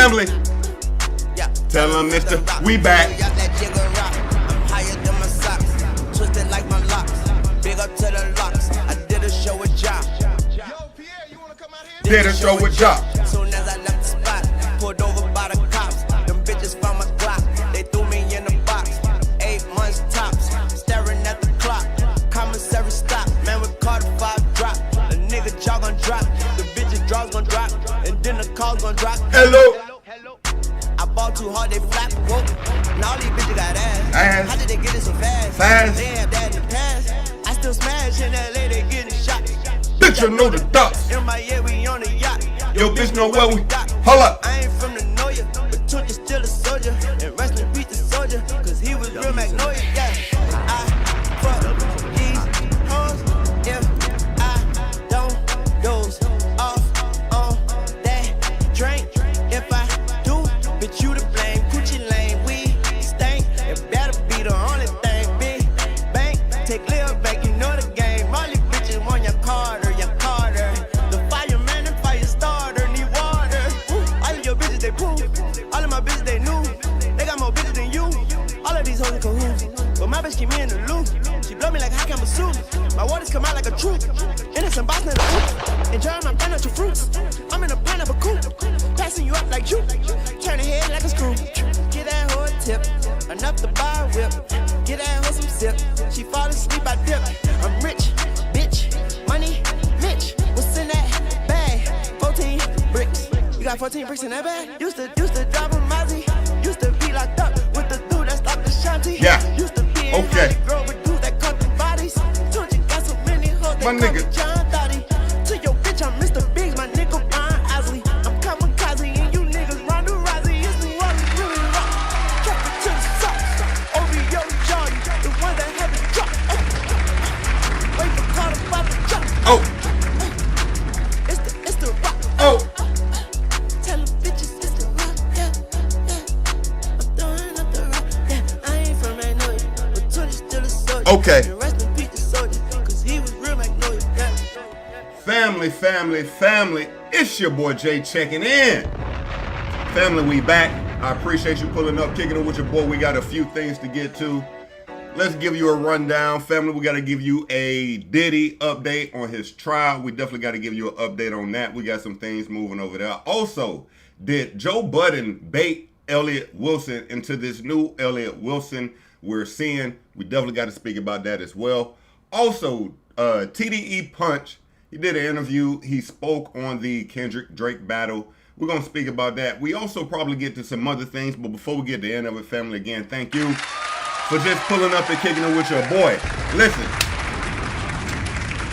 Family, tell them Mr. We back. I'm higher than my socks, twisted like my locks. Big up to the locks. I did a show with Job. Did a show with Job. Soon as I left the spot, pulled over by the cops. Them bitches found my Glock. They threw me in the box. 8 months tops. Staring at the clock. Commissary stop. Man, we caught a 5 drop. The nigga jaw gon' drop. The bitches draws gon' drop. And then the calls gon' drop. Hello. I bought too hard, they flap. Whoa. Now all these bitches got ass. How did they get it so fast? They have that in the past. I still smash in LA, they getting shot. Bitch, you know the dots. In my year, we on the yacht. Yo, bitch, know where we hold up. I ain't from the know ya, but Tunch is still a soldier. And wrestling beat the soldier, cause he was real Magnolia. Yeah, I fuck these hoes if I don't doze off on that drink. If I do, bitch, you to blame. Gucci lane, we stink. It better be the only thing. Big bank, take Lil back, you know the game. All these bitches want your Carter, your Carter. The fireman and fire starter need water. All of your bitches, they poo. All of my bitches, they new. They got more bitches than you. All of these hoes in cahoots. But my bitch keep me in the loop. She blow me like hot camera soup. My waters come out like a troop. Innocent boss, not a hoop. Enjoying my financial fruits. I'm in a pineapple coupe. Passing you up like you. Turn the head like a screw. Get that hoe a tip. Enough to buy a whip. Get that hoe some sip. She fall asleep, I dip. I'm rich, bitch. Money, Mitch. What's in that bag? 14 bricks. You got 14 bricks in that bag? Used to drive a Mozzie. Used to be locked up with the dude that stopped the shanty. Yeah. Used to be in Okay. Grove with dudes that cut the bodies. Tunch got so many hoes that My nigga. call me John Dottie. To your bitch, I'm Mr. Biggs, my nigga Brian Osley. I'm kamikaze and you niggas Ronda Rousey. It's the one that really rock. Trap it to the socks. Oreo Johnny, the one that had the drop. Wait for Carter Pop the drop. Oh. It's the rock. Oh. Tell them bitches it's the rock. Yeah, yeah. I'm throwing up the rock. Yeah, I ain't from Magnolia, but Tunch is still a soldier. Okay. And rest in peace the soldier, cause he was real Magnolia. Yeah. Family, family, family. It's your boy Jay checking in. Family, we back. I appreciate you pulling up, kicking it with your boy. We got a few things to get to. Let's give you a rundown. Family, we got to give you a Diddy update on his trial. We definitely got to give you an update on that. We got some things moving over there. Also, did Joe Budden bait Elliott Wilson into this new Elliott Wilson we're seeing? We definitely got to speak about that as well. Also, TDE Punch, he did an interview. He spoke on the Kendrick Drake battle. We're going to speak about that. We also probably get to some other things, but before we get to the end of it, family, again, thank you for just pulling up and kicking it with your boy. Listen,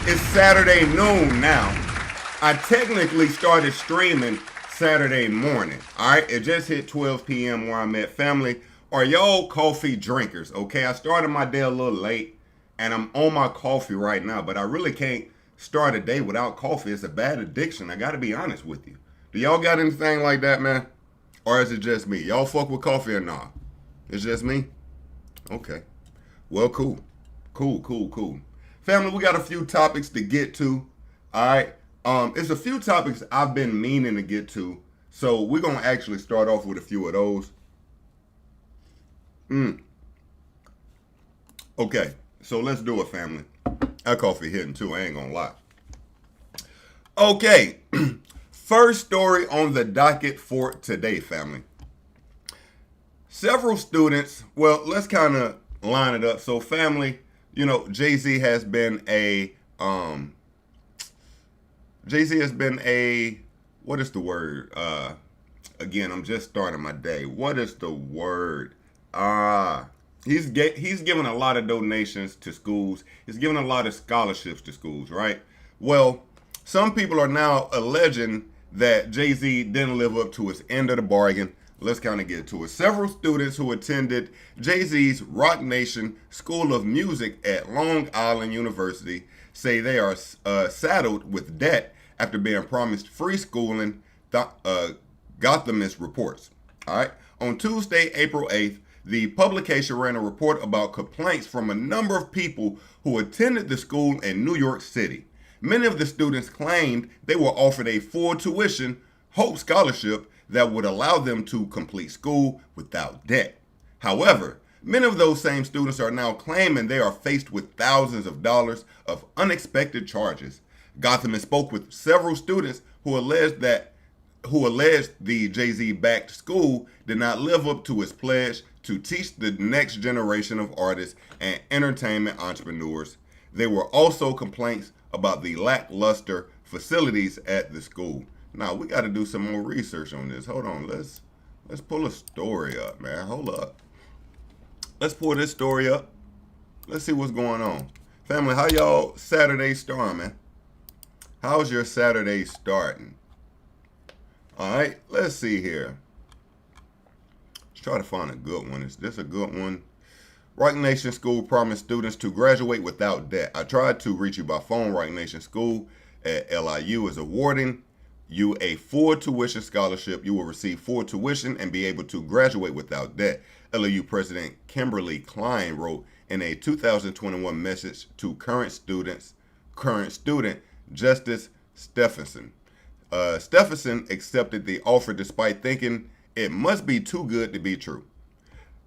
it's Saturday noon now. I technically started streaming Saturday morning. All right, it just hit 12 p.m. where I'm at. Family, are y'all coffee drinkers? Okay, I started my day a little late, and I'm on my coffee right now, but I really can't start a day without coffee. It's a bad addiction. I got to be honest with you. Do y'all got anything like that, man? Or is it just me? Y'all fuck with coffee or not? It's just me? Okay. Well, cool. Cool. Family, we got a few topics to get to. All right. It's a few topics I've been meaning to get to. So we're going to actually start off with a few of those. Okay. So let's do it, family. That coffee hitting too. I ain't going to lie. Okay. First story on the docket for today, family. Several students, well, let's kind of line it up. So, family, you know, Jay-Z has been a, what is the word? Again, I'm just starting my day. What is the word? He's given a lot of donations to schools. He's given a lot of scholarships to schools, right? Well, some people are now alleging that Jay-Z didn't live up to his end of the bargain. Let's kind of get to it. Several students who attended Jay-Z's Rock Nation School of Music at Long Island University say they are saddled with debt after being promised free schooling, Gothamist reports. All right. On Tuesday, April 8th, the publication ran a report about complaints from a number of people who attended the school in New York City. Many of the students claimed they were offered a full tuition Hope Scholarship that would allow them to complete school without debt. However, many of those same students are now claiming they are faced with thousands of dollars of unexpected charges. Gotham spoke with several students who alleged the Jay-Z-backed school did not live up to its pledge to teach the next generation of artists and entertainment entrepreneurs. There were also complaints about the lackluster facilities at the school. Now, we got to do some more research on this. Hold on. Let's pull a story up, man. Hold up. Let's pull this story up. Let's see what's going on. Family, how y'all Saturday starting, man? How's your Saturday starting? All right, let's see here. Let's try to find a good one. Is this a good one? Rock Nation School promised students to graduate without debt. I tried to reach you by phone. Rock Nation School at LIU is awarding you a full tuition scholarship. You will receive full tuition and be able to graduate without debt. LIU President Kimberly Klein wrote in a 2021 message to current student Justice Stephenson. Stephenson accepted the offer despite thinking it must be too good to be true.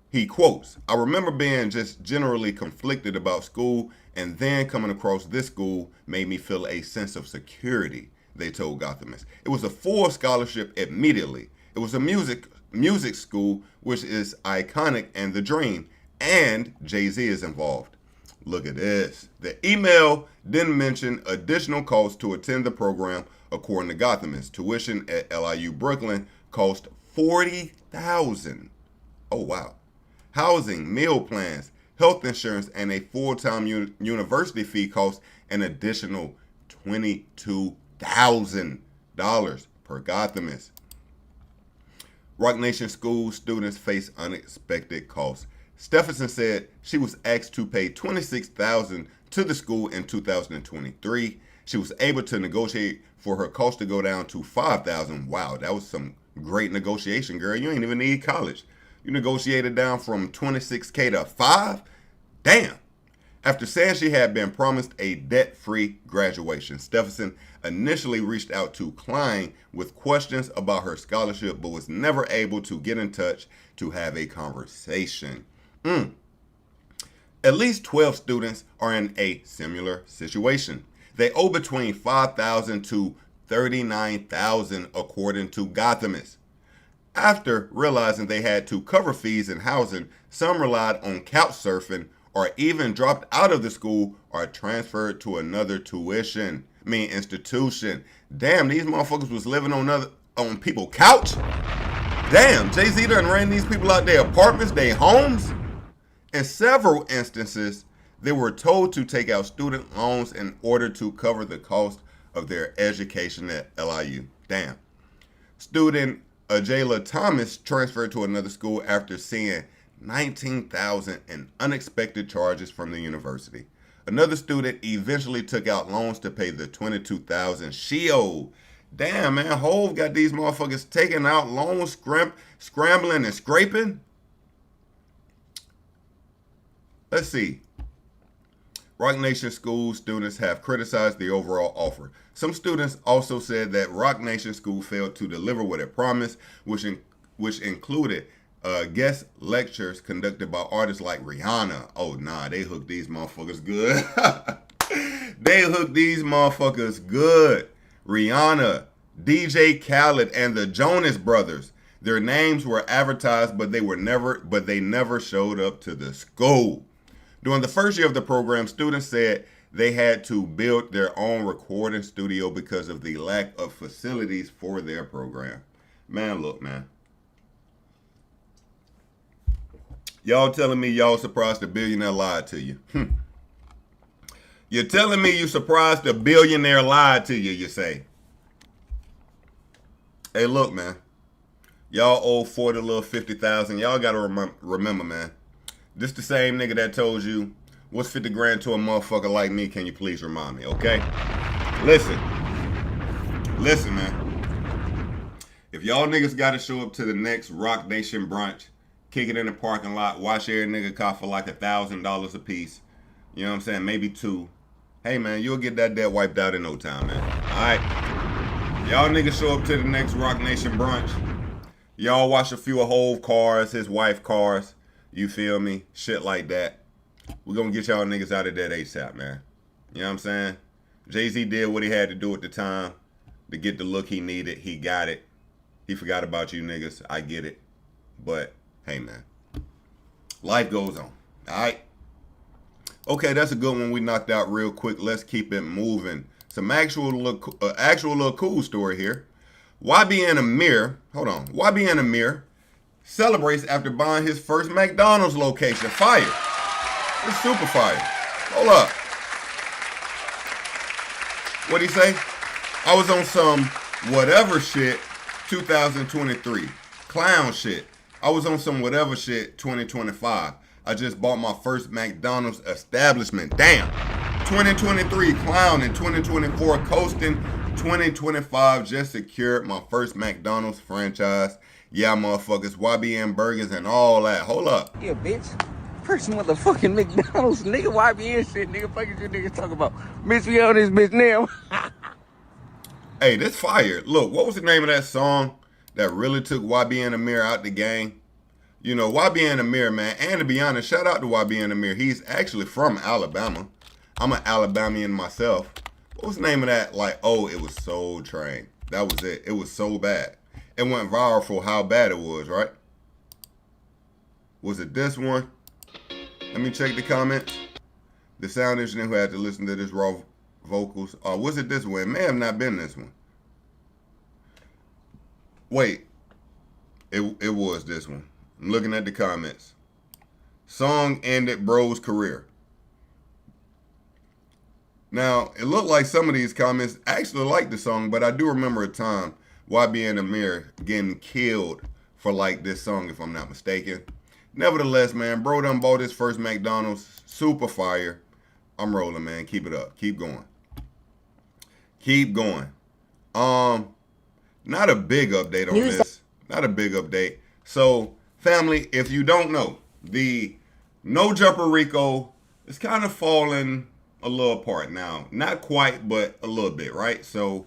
He quotes, "I remember being just generally conflicted about school, and then coming across this school made me feel a sense of security," they told Gothamist. It was a full scholarship immediately. It was a music school, which is iconic and the dream, and Jay-Z is involved. Look at this. The email didn't mention additional costs to attend the program. According to Gothamist, tuition at LIU Brooklyn cost $40,000. Oh, wow. Housing, meal plans, health insurance, and a full-time university fee cost an additional $22,000 per Gothamist. Rock Nation School students face unexpected costs. Stephenson said she was asked to pay $26,000 to the school in 2023. She was able to negotiate for her cost to go down to $5,000. Wow, that was some great negotiation, girl. You ain't even need college. You negotiated down from $26K to $5,000? Damn. After saying she had been promised a debt-free graduation, Stephenson initially reached out to Klein with questions about her scholarship, but was never able to get in touch to have a conversation. At least 12 students are in a similar situation. They owe between $5,000 to $39,000 according to Gothamist. After realizing they had to cover fees and housing, some relied on couch surfing or even dropped out of the school or transferred to another institution. Damn, these motherfuckers was living on people's couch? Damn, Jay-Z done ran these people out their apartments, their homes? In several instances, they were told to take out student loans in order to cover the cost of their education at LIU. Damn. Student Ajayla Thomas transferred to another school after seeing $19,000 in unexpected charges from the university. Another student eventually took out loans to pay the $22,000 she owed. Damn, man, Hov got these motherfuckers taking out loans, scrambling and scraping. Let's see. Rock Nation School students have criticized the overall offer. Some students also said that Rock Nation School failed to deliver what it promised, which included guest lectures conducted by artists like Rihanna. Oh, nah, they hooked these motherfuckers good. They hooked these motherfuckers good. Rihanna, DJ Khaled, and the Jonas Brothers. Their names were advertised, but they never showed up to the school. During the first year of the program, students said they had to build their own recording studio because of the lack of facilities for their program. Man, look, man. Y'all telling me y'all surprised a billionaire lied to you. You're telling me you surprised a billionaire lied to you, you say. Hey, look, man. Y'all owe 40 little 50,000. Y'all got to remember, man. This the same nigga that told you, what's 50 grand to a motherfucker like me? Can you please remind me, okay? Listen, man. If y'all niggas got to show up to the next Rock Nation brunch, kick it in the parking lot, watch every nigga cop for like $1,000 a piece, you know what I'm saying? Maybe two. Hey, man, you'll get that debt wiped out in no time, man. All right? Y'all niggas show up to the next Rock Nation brunch, Y'all watch a few of Hove cars, his wife cars. You feel me? Shit like that. We're going to get y'all niggas out of that ASAP, man. You know what I'm saying? Jay-Z did what he had to do at the time to get the look he needed. He got it. He forgot about you niggas. I get it. But, hey, man. Life goes on. All right? Okay, that's a good one we knocked out real quick. Let's keep it moving. Some actual little cool story here. YBN Amir, hold on. YBN Amir celebrates after buying his first McDonald's location. Fire. It's super fire. Hold up. What'd he say? I was on some whatever shit 2023. Clown shit. I was on some whatever shit 2025. I just bought my first McDonald's establishment. Damn. 2023 clown and 2024 coasting. 2025 just secured my first McDonald's franchise. Yeah, motherfuckers, YBN burgers and all that. Hold up. Yeah, bitch. First motherfucking McDonald's, nigga. YBN shit, nigga. Fuck is you niggas talking about? Miss me on this bitch now. Hey, this fire. Look, what was the name of that song that really took YBN Amir out the game? You know, YBN Amir, man. And to be honest, shout out to YBN Amir. He's actually from Alabama. I'm an Alabamian myself. What was the name of that? Like, oh, it was Soul Train. That was it. It was so bad. It went viral for how bad it was, right? Was it this one? Let me check the comments. The sound engineer who had to listen to this raw vocals. Was it this one? It may have not been this one. Wait. It was this one. I'm looking at the comments. Song ended bro's career. Now, it looked like some of these comments actually liked the song, but I do remember a time YBN Amir getting killed for like this song, if I'm not mistaken. Nevertheless, man, bro done bought his first McDonald's. Super fire. I'm rolling, man. Keep it up. Keep going. Keep going. Not a big update on this. Not a big update. So, family, if you don't know, the No Jumper Rico is kind of falling a little apart now. Not quite, but a little bit, right? So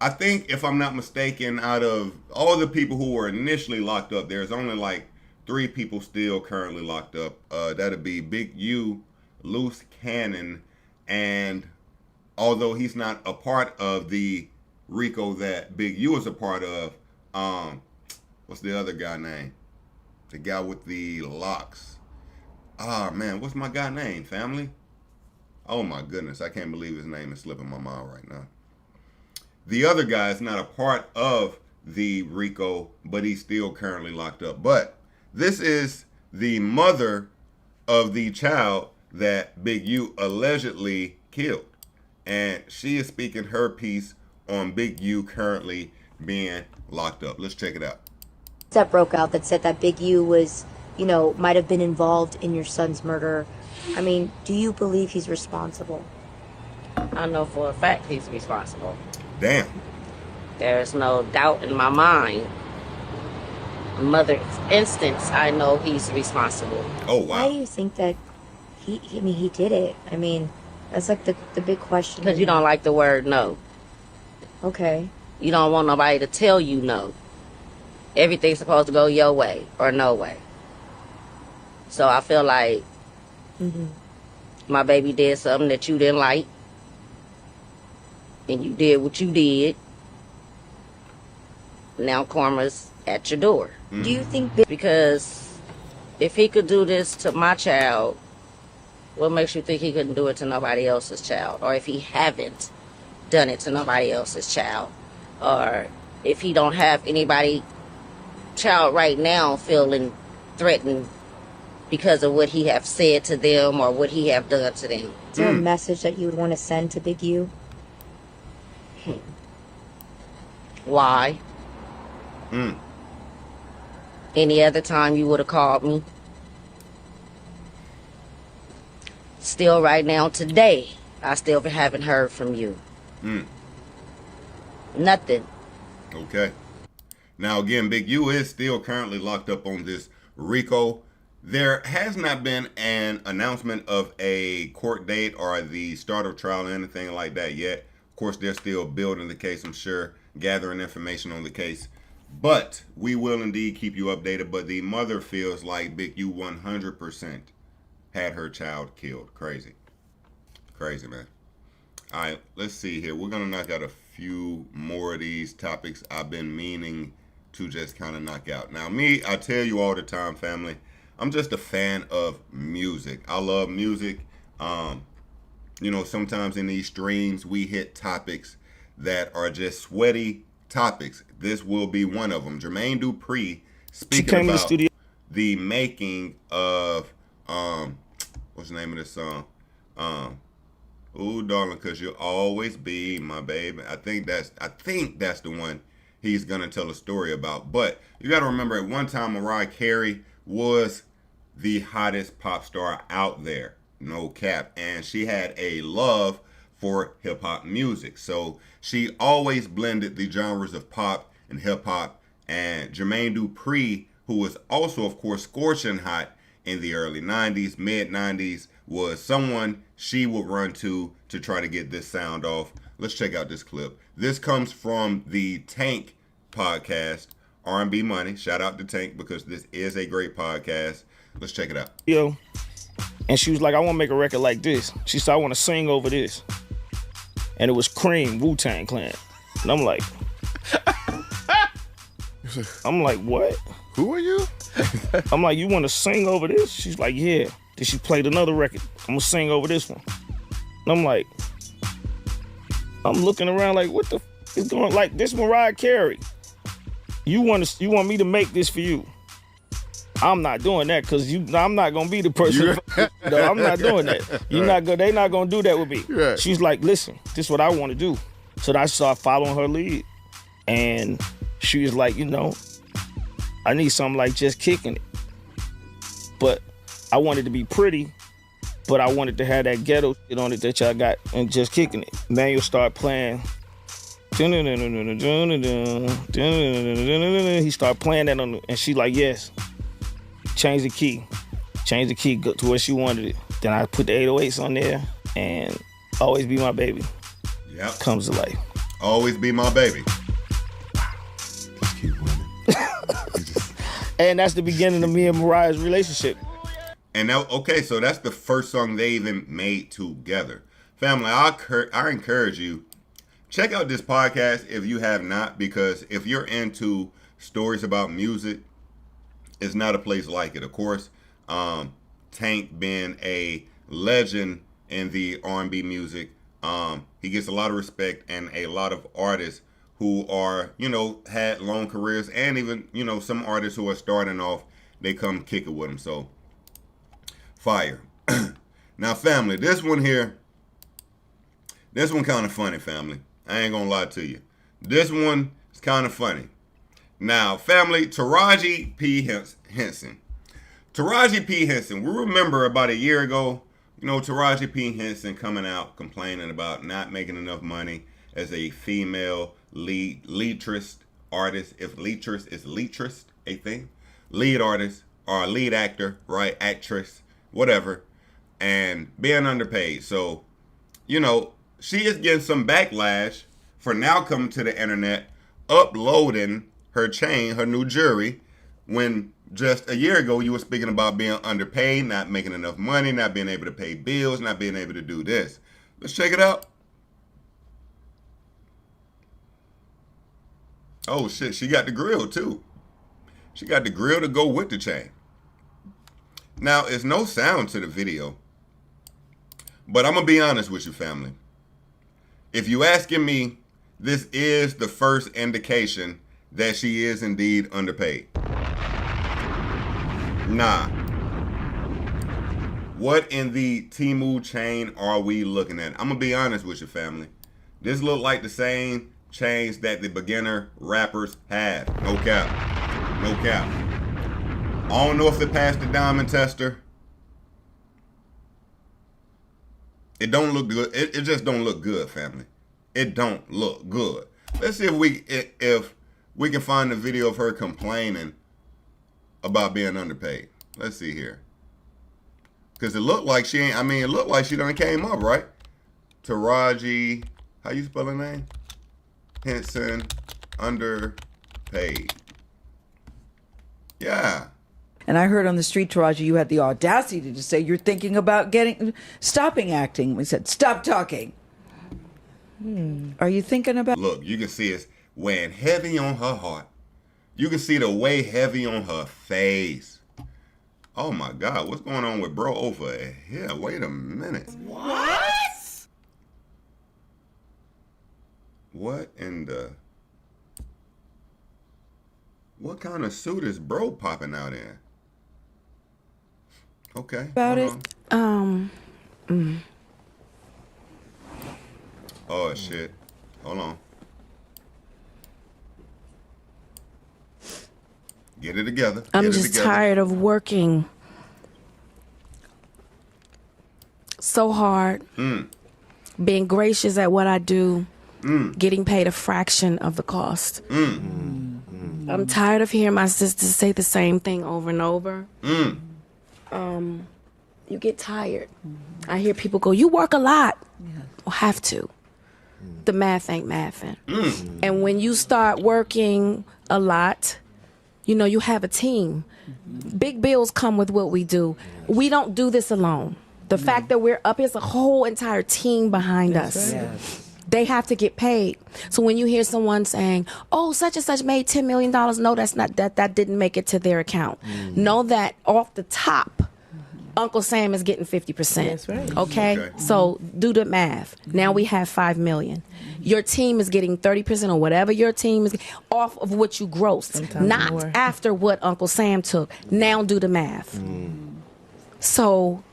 I think, if I'm not mistaken, out of all the people who were initially locked up, there's only like 3 people still currently locked up. That'd be Big U, Loose Cannon, and although he's not a part of the Rico that Big U is a part of, what's the other guy name? The guy with the locks. Man, what's my guy name, family? Oh my goodness, I can't believe his name is slipping my mind right now. The other guy is not a part of the Rico, but he's still currently locked up. But this is the mother of the child that Big U allegedly killed. And she is speaking her piece on Big U currently being locked up. Let's check it out. That broke out that said that Big U was, you know, might have been involved in your son's murder. I mean, do you believe he's responsible? I know for a fact he's responsible. Damn. There's no doubt in my mind. Mother's instance, I know he's responsible. Oh, wow. Why do you think that he did it? I mean, that's like the big question. Because you don't like the word no. Okay. You don't want nobody to tell you no. Everything's supposed to go your way or no way. So I feel like my baby did something that you didn't like. And you did what you did. Now karma's at your door. Do you think Because if he could do this to my child, what makes you think he couldn't do it to nobody else's child? Or if he haven't done it to nobody else's child? Or if he don't have anybody child right now feeling threatened because of what he have said to them or what he have done to them? is there a message that you would want to send to Big U? Why? Any other time you would have called me. Still right now, today, I still haven't heard from you. Nothing. Okay. Now, again, Big U is still currently locked up on this Rico. There has not been an announcement of a court date or the start of trial or anything like that yet. Of course, they're still building the case, I'm sure, gathering information on the case. But we will indeed keep you updated. But the mother feels like Big U 100% had her child killed. Crazy. Crazy, man. All right, let's see here. We're going to knock out a few more of these topics I've been meaning to just kind of knock out. Now, me, I tell you all the time, family, I'm just a fan of music. I love music. You know, sometimes in these streams, we hit topics that are just sweaty topics. This will be one of them. Jermaine Dupri speaking about the making of, what's the name of this song? Ooh, darling, 'cause you'll always be my baby. I think that's the one he's gonna tell a story about. But you gotta remember, at one time, Mariah Carey was the hottest pop star out there, no cap, and she had a love for hip hop music. So she always blended the genres of pop and hip hop. And Jermaine Dupri, who was also, of course, scorching hot in the early 90s, mid 90s, was someone she would run to try to get this sound off. Let's check out this clip. This comes from the Tank podcast, R&B Money. Shout out to Tank, because this is a great podcast. Let's check it out. Yo, and she was like, I want to make a record like this. She said, I want to sing over this. And it was Cream, Wu-Tang Clan. And I'm like, what? Who are you? I'm like, you want to sing over this? She's like, yeah. Then she played another record. I'm going to sing over this one. And I'm like, I'm looking around like, what the f is going, like, this Mariah Carey. You want me to make this for you? I'm not doing that, because I'm not going to be the person. No, I'm not doing that. They not going to do that with me. Right. She's like, listen, this is what I want to do. So I started following her lead. And she was like, you know, I need something like Just Kicking It. But I wanted to be pretty, but I wanted to have that ghetto shit on it that y'all got and Just Kicking It. Manuel started playing. He started playing that on, and she like, yes. Change the key go to where she wanted it. Then I put the 808s on there, and Always Be My Baby. Yep. Comes to life. Always Be My Baby. Let's keep winning. And that's the beginning of me and Mariah's relationship. And now, okay, so that's the first song they even made together. Family, I encourage you, check out this podcast if you have not, because if you're into stories about music, it's not a place like it. Of course, Tank being a legend in the R&B music, he gets a lot of respect, and a lot of artists who are, you know, had long careers, and even, you know, some artists who are starting off, they come kick it with him. So, fire. Now, family, this one kind of funny, family. I ain't gonna lie to you. This one is kind of funny. Now, family, Taraji P. Henson. Taraji P. Henson, we remember about a year ago, you know, Taraji P. Henson coming out complaining about not making enough money as a female leadtress artist. If leadtress is a thing. Lead artist or lead actor, right? Actress, whatever. And being underpaid. So, you know, she is getting some backlash for now coming to the internet, uploading her chain, her new jewelry, when just a year ago you were speaking about being underpaid, not making enough money, not being able to pay bills, not being able to do this. Let's check it out. Oh shit, she got the grill too. She got the grill to go with the chain. Now, it's no sound to the video, but I'm going to be honest with you, family. If you asking me, this is the first indication that she is indeed underpaid. Nah. What in the Temu chain are we looking at? I'm going to be honest with you, family. This look like the same chains that the beginner rappers have. No cap. No cap. I don't know if it passed the diamond tester. It don't look good. It just don't look good, family. It don't look good. Let's see if we can find a video of her complaining about being underpaid. Let's see here. Because it looked like she ain't, it looked like she done came up, right? Taraji, how you spell her name? Henson, underpaid. Yeah. And I heard on the street, Taraji, you had the audacity to say you're thinking about stopping acting. We said, stop talking. Are you thinking about... Look, you can see it's weighing heavy on her heart. You can see the weigh heavy on her face. Oh my God, what's going on with bro over here? Wait a minute. What? What in the... What kind of suit is bro popping out in? Okay. About it? Oh shit. Hold on. Get it together. I'm just tired of working so hard, being gracious at what I do, getting paid a fraction of the cost. I'm tired of hearing my sisters say the same thing over and over. You get tired. I hear people go, you work a lot. Well, have to. The math ain't mathing. And when you start working a lot, you know, you have a team. Big bills come with what we do. We don't do this alone. The fact that we're up is a whole entire team behind us. Yes. They have to get paid. So when you hear someone saying, oh, such and such made $10 million, no, that's not, that didn't make it to their account. Know that off the top, Uncle Sam is getting 50%. That's right. Okay? So do the math. Now we have $5 million. Your team is getting 30% or whatever your team is off of what you grossed, Sometimes not more. after what Uncle Sam took. Now do the math. So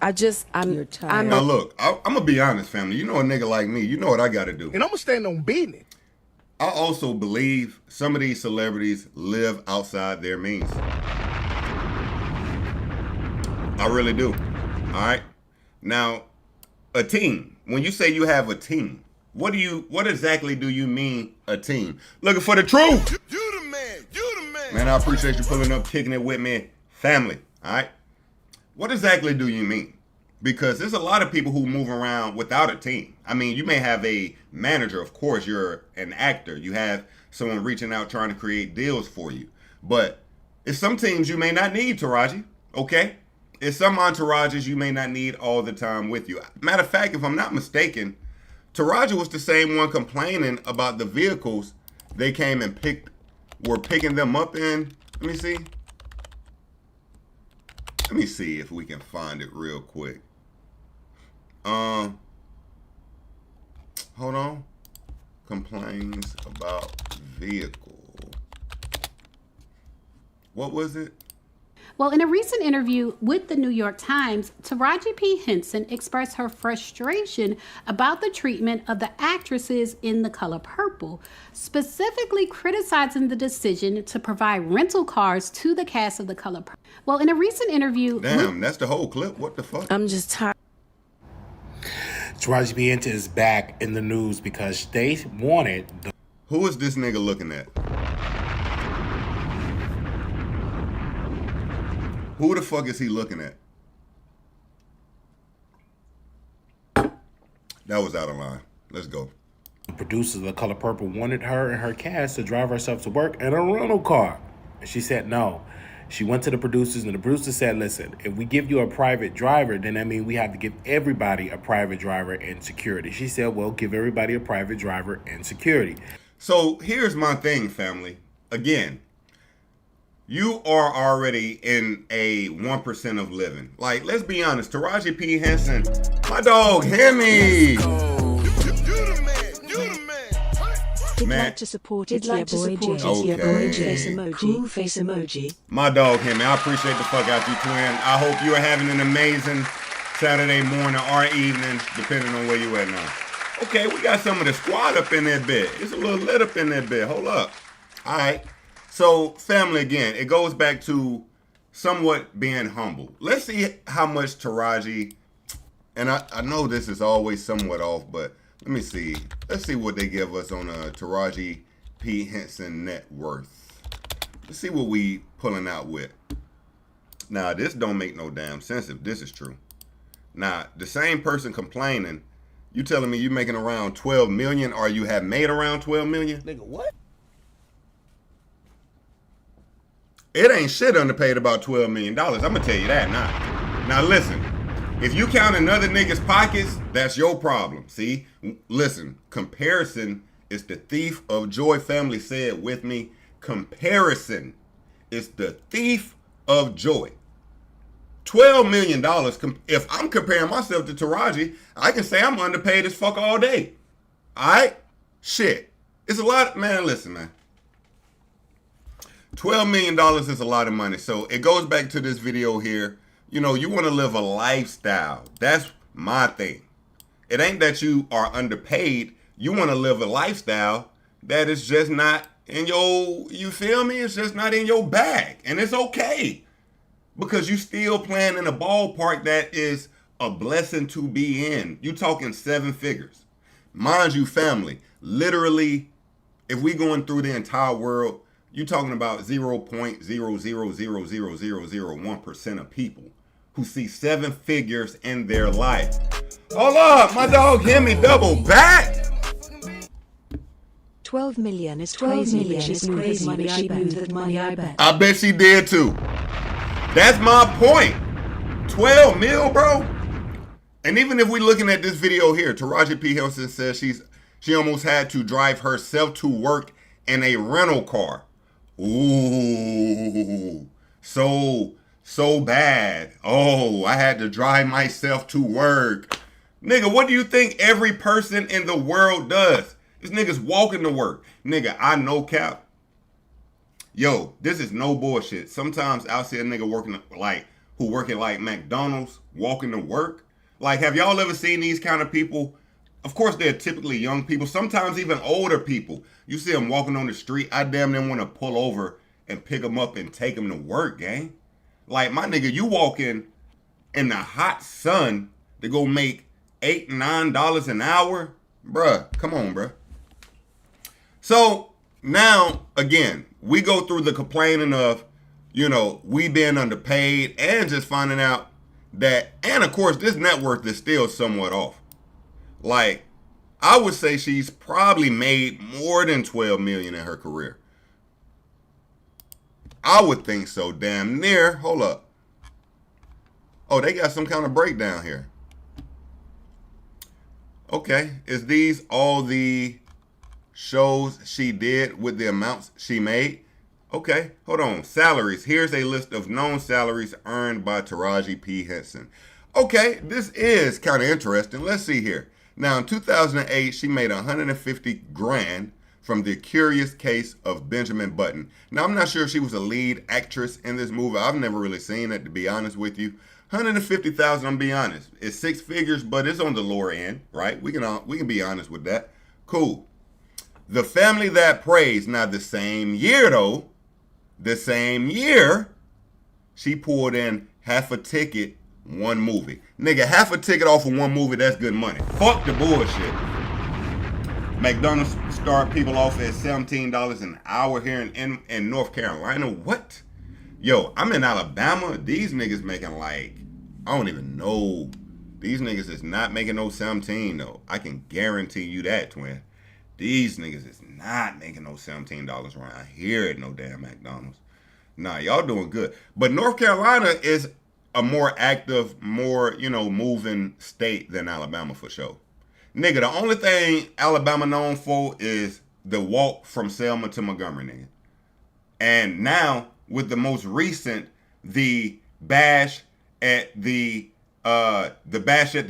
I'm You're tired. Now look, I'm gonna be honest, family. You know a nigga like me, you know what I gotta do. And I'm gonna stand on business. I also believe some of these celebrities live outside their means. I really do. All right. Now, a team. When you say you have a team, what exactly do you mean a team? Looking for the truth. You the man. You the man. Man, I appreciate you pulling up, kicking it with me, family. All right. What exactly do you mean? Because there's a lot of people who move around without a team. I mean, you may have a manager, of course, you're an actor. You have someone reaching out trying to create deals for you. But it's some teams you may not need, Taraji, okay? It's some entourages you may not need all the time with you. Matter of fact, if I'm not mistaken, Taraji was the same one complaining about the vehicles they came and were picking them up in. Let me see. Let me see if we can find it real quick. Hold on. Complains about vehicle. What was it? Well, in a recent interview with the New York Times, Taraji P. Henson expressed her frustration about the treatment of the actresses in The Color Purple, specifically criticizing the decision to provide rental cars to the cast of The Color Purple. Well, in a recent interview... Damn, that's the whole clip. What the fuck? I'm just tired. Taraji P. Henson is back in the news because they wanted... Who is this nigga looking at? Who the fuck is he looking at? That was out of line. Let's go. The producers of The Color Purple wanted her and her cast to drive herself to work in a rental car. And she said no. She went to the producers, and the producers said, listen, if we give you a private driver, then that means we have to give everybody a private driver and security. She said, well, give everybody a private driver and security. So here's my thing, family. Again, you are already in a 1% of living. Like, let's be honest. Taraji P. Henson, my dog, Hemi. He'd Man. like to support it, yeah boy J. Yeah boy J. Face emoji. Cool face emoji. My dog, Hemi. I appreciate the fuck out you, twin. I hope you are having an amazing Saturday morning or evening, depending on where you at now. Okay, we got some of the squad up in that bed. It's a little lit up in that bed. Hold up. All right. So, family, again, it goes back to somewhat being humble. Let's see how much Taraji, and I know this is always somewhat off, but let me see. Let's see what they give us on a Taraji P. Henson net worth. Let's see what we pulling out with. Now, this don't make no damn sense if this is true. Now, the same person complaining, you telling me you making around 12 million or you have made around 12 million? Nigga, what? it ain't shit underpaid about $12 million. I'm gonna tell you that now. Now listen, if you count another nigga's pockets, that's your problem. See, listen, comparison is the thief of joy. Family, say it with me. Comparison is the thief of joy. $12 million. If I'm comparing myself to Taraji, I can say I'm underpaid as fuck all day. All right? Shit. It's a lot. Man, listen, man. $12 million is a lot of money. So it goes back to this video here. You know, you want to live a lifestyle. That's my thing. It ain't that you are underpaid. You want to live a lifestyle that is just not in your, you feel me? It's just not in your bag. And it's okay. Because you still playing in a ballpark that is a blessing to be in. You talking 7 figures. Mind you, family, literally, if we going through the entire world, you talking about 0.0000001% of people who see 7 figures in their life. Hold up, my dog hit me double back. 12 million is crazy, but she's crazy, but she moved that money, I bet. I bet she did too. That's my point. 12 mil, bro. And even if we're looking at this video here, Taraji P. Henson says she almost had to drive herself to work in a rental car. Ooh, so bad. Oh, I had to drive myself to work. Nigga, what do you think every person in the world does? This nigga's walking to work. Nigga, I know cap. Yo, this is no bullshit. Sometimes I'll see a nigga working who working like McDonald's, walking to work. Like, have y'all ever seen these kind of people? Of course, they're typically young people, sometimes even older people. You see them walking on the street, I damn near want to pull over and pick them up and take them to work, gang. Like, my nigga, you walking in the hot sun to go make $8, $9 an hour? Bruh, come on, bruh. So, now, again, we go through the complaining of, you know, we being underpaid and just finding out that, and of course, this net worth is still somewhat off. Like, I would say she's probably made more than 12 million in her career. I would think so, damn near. Hold up. Oh, they got some kind of breakdown here. Okay, is these all the shows she did with the amounts she made? Okay, hold on. Salaries. Here's a list of known salaries earned by Taraji P. Henson. Okay, this is kind of interesting. Let's see here. Now, in 2008, she made $150,000 from The Curious Case of Benjamin Budden. Now, I'm not sure if she was a lead actress in this movie. I've never really seen it, to be honest with you. $150,000, I'm be honest. It's 6 figures, but it's on the lower end, right? We can be honest with that. Cool. The Family That Prays. Now, the same year, though, she pulled in half a ticket, one movie. Nigga, half a ticket off of one movie, that's good money. Fuck the bullshit. McDonald's start people off at $17 an hour here in North Carolina. What? Yo, I'm in Alabama. These niggas making like, I don't even know. These niggas is not making no 17 though. I can guarantee you that, twin. These niggas is not making no $17 around here at no damn McDonald's. Nah, y'all doing good. But North Carolina is a more active, more, you know, moving state than Alabama for sure. Nigga, the only thing Alabama known for is the walk from Selma to Montgomery, nigga. And now, with the most recent, the bash at the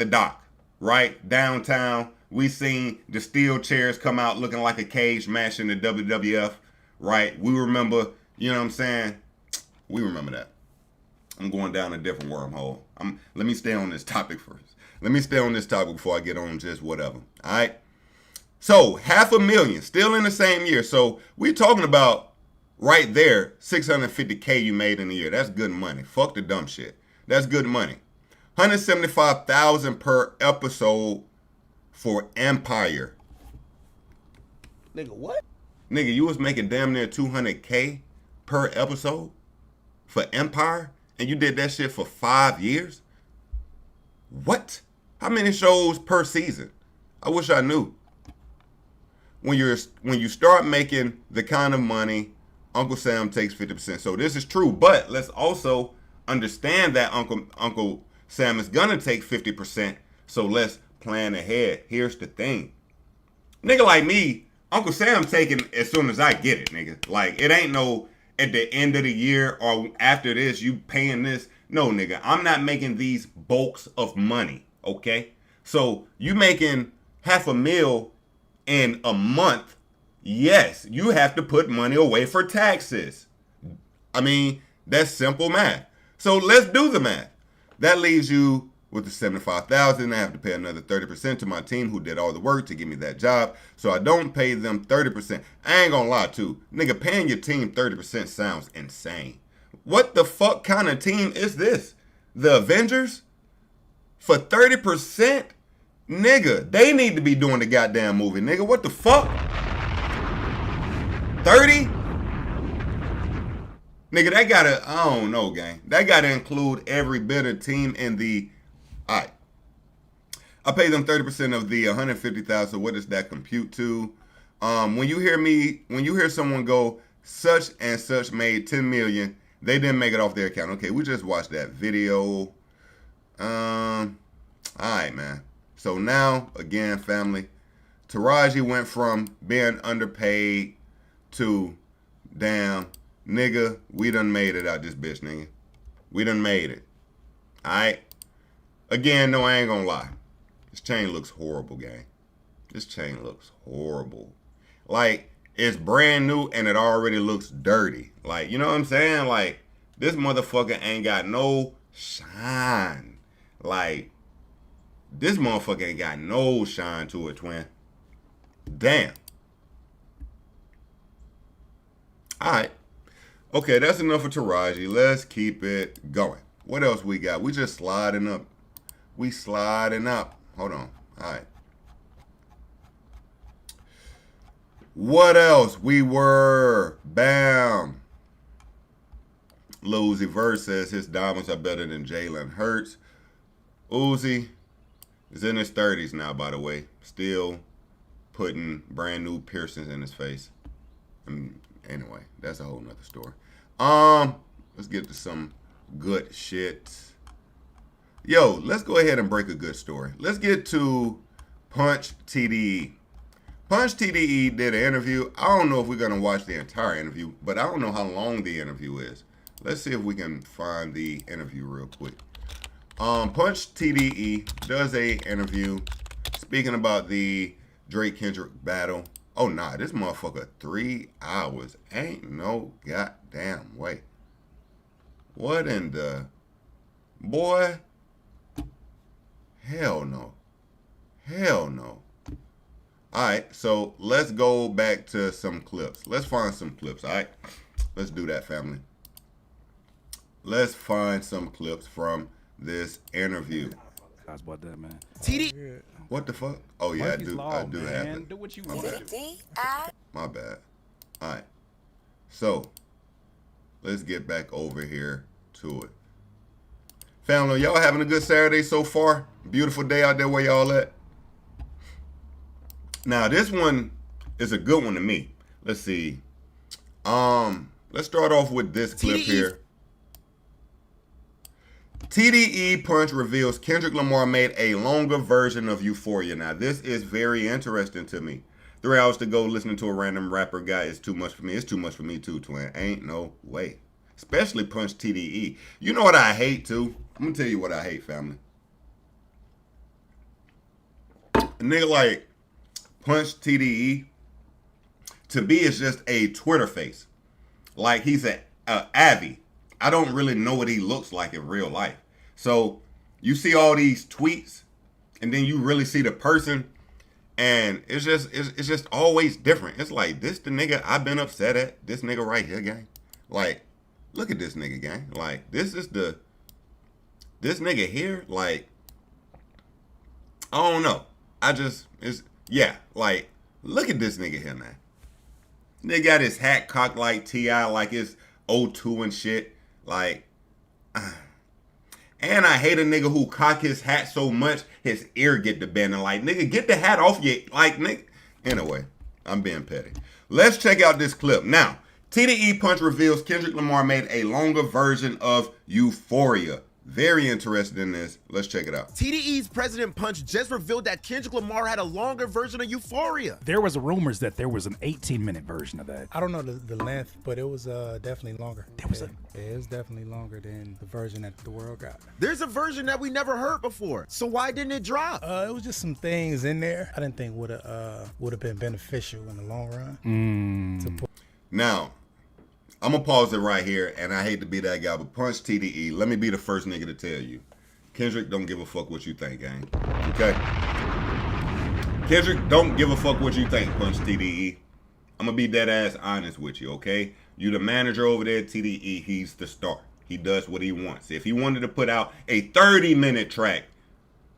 dock, right? Downtown, we seen the steel chairs come out looking like a cage match in the WWF, right? We remember, you know what I'm saying? We remember that. I'm going down a different wormhole. Let me stay on this topic first. Let me stay on this topic before I get on just whatever. All right. So $500,000 still in the same year. So we're talking about right there, $650K you made in a year. That's good money. Fuck the dumb shit. That's good money. $175,000 per episode for Empire. Nigga, what? Nigga, you was making damn near $200K per episode for Empire, and you did that shit for 5 years? What? How many shows per season? I wish I knew. When you start making the kind of money Uncle Sam takes 50%. So this is true, but let's also understand that Uncle Sam is gonna take 50%. So let's plan ahead. Here's the thing. Nigga like me, Uncle Sam taking as soon as I get it, nigga. Like, it ain't no at the end of the year or after this, you paying this. No, nigga, I'm not making these bulks of money, okay? So you making $500,000 in a month, yes, you have to put money away for taxes. I mean, that's simple math. So let's do the math. That leaves you with the $75,000. I have to pay another 30% to my team who did all the work to give me that job. So I don't pay them 30%. I ain't gonna lie too. Nigga, paying your team 30% sounds insane. What the fuck kind of team is this? The Avengers? For 30%? Nigga, they need to be doing the goddamn movie, nigga. What the fuck? 30? Nigga, that gotta, I don't know, gang. That gotta include every bit of team in the, all right. I pay them 30% of the 150,000. So what does that compute to? When you hear someone go, such and such made 10 million, they didn't make it off their account. Okay, we just watched that video. All right, man. So now, again, family, Taraji went from being underpaid to, damn, nigga, we done made it out this bitch, nigga. We done made it. All right? Again, no, I ain't gonna lie. This chain looks horrible, gang. This chain looks horrible. Like, it's brand new and it already looks dirty. Like, you know what I'm saying? Like, this motherfucker ain't got no shine. Like, this motherfucker ain't got no shine to it, twin. Damn. All right. Okay, that's enough for Taraji. Let's keep it going. What else we got? We just sliding up. We sliding up. Hold on. All right. What else? We were. Bam. Lil Uzi Vert says his diamonds are better than Jalen Hurts. Uzi is in his 30s now, by the way. Still putting brand new piercings in his face. Anyway, that's a whole nother story. Let's get to some good shit. Yo, let's go ahead and break a good story. Let's get to Punch TDE. Punch TDE did an interview. I don't know if we're going to watch the entire interview, but I don't know how long the interview is. Let's see if we can find the interview real quick. Punch TDE does a interview speaking about the Drake Kendrick battle. Oh, nah, this motherfucker 3 hours. Ain't no goddamn way. What in the... Boy. Hell no. Hell no. All right, so let's go back to some clips. Let's find some clips, all right? Let's do that, family. Let's find some clips from this interview. That's about that, man. TDE. What the fuck? Oh, yeah, I do have it. Do what you My want. bad. My bad. All right. So, let's get back over here to it. Family, y'all having a good Saturday so far? Beautiful day out there where y'all at? Now, this one is a good one to me. Let's see. Let's start off with this clip here. TDE Punch reveals Kendrick Lamar made a longer version of Euphoria. Now, this is very interesting to me. 3 hours to go listening to a random rapper guy is too much for me. It's too much for me too, twin. Ain't no way. Especially Punch TDE. You know what I hate too? I'm gonna tell you what I hate, family. A nigga like Punch TDE, to me, is just a Twitter face. Like he's a Avi. I don't really know what he looks like in real life. So you see all these tweets, and then you really see the person, and it's just always different. It's like, this the nigga I've been upset at. This nigga right here, gang. Like, look at this nigga, gang. Like, this nigga here, like, I don't know. Like, look at this nigga here, man. Nigga got his hat cocked like T.I., like it's O2 and shit. Like, and I hate a nigga who cock his hat so much his ear get to bending. Like, nigga, get the hat off your, like, nigga. Anyway, I'm being petty. Let's check out this clip. Now, TDE Punch reveals Kendrick Lamar made a longer version of Euphoria. Very interested in this. Let's check it out. TDE's President Punch just revealed that Kendrick Lamar had a longer version of Euphoria. There was rumors that there was an 18-minute version of that. I don't know the length, but it was definitely longer. It was definitely longer than the version that the world got. There's a version that we never heard before. So why didn't it drop? It was just some things in there I didn't think would have been beneficial in the long run. Now, I'm going to pause it right here, and I hate to be that guy, but Punch TDE, let me be the first nigga to tell you. Kendrick don't give a fuck what you think, gang. Okay? Kendrick don't give a fuck what you think, Punch TDE. I'm going to be dead ass honest with you, okay? You the manager over there at TDE, he's the star. He does what he wants. If he wanted to put out a 30-minute track,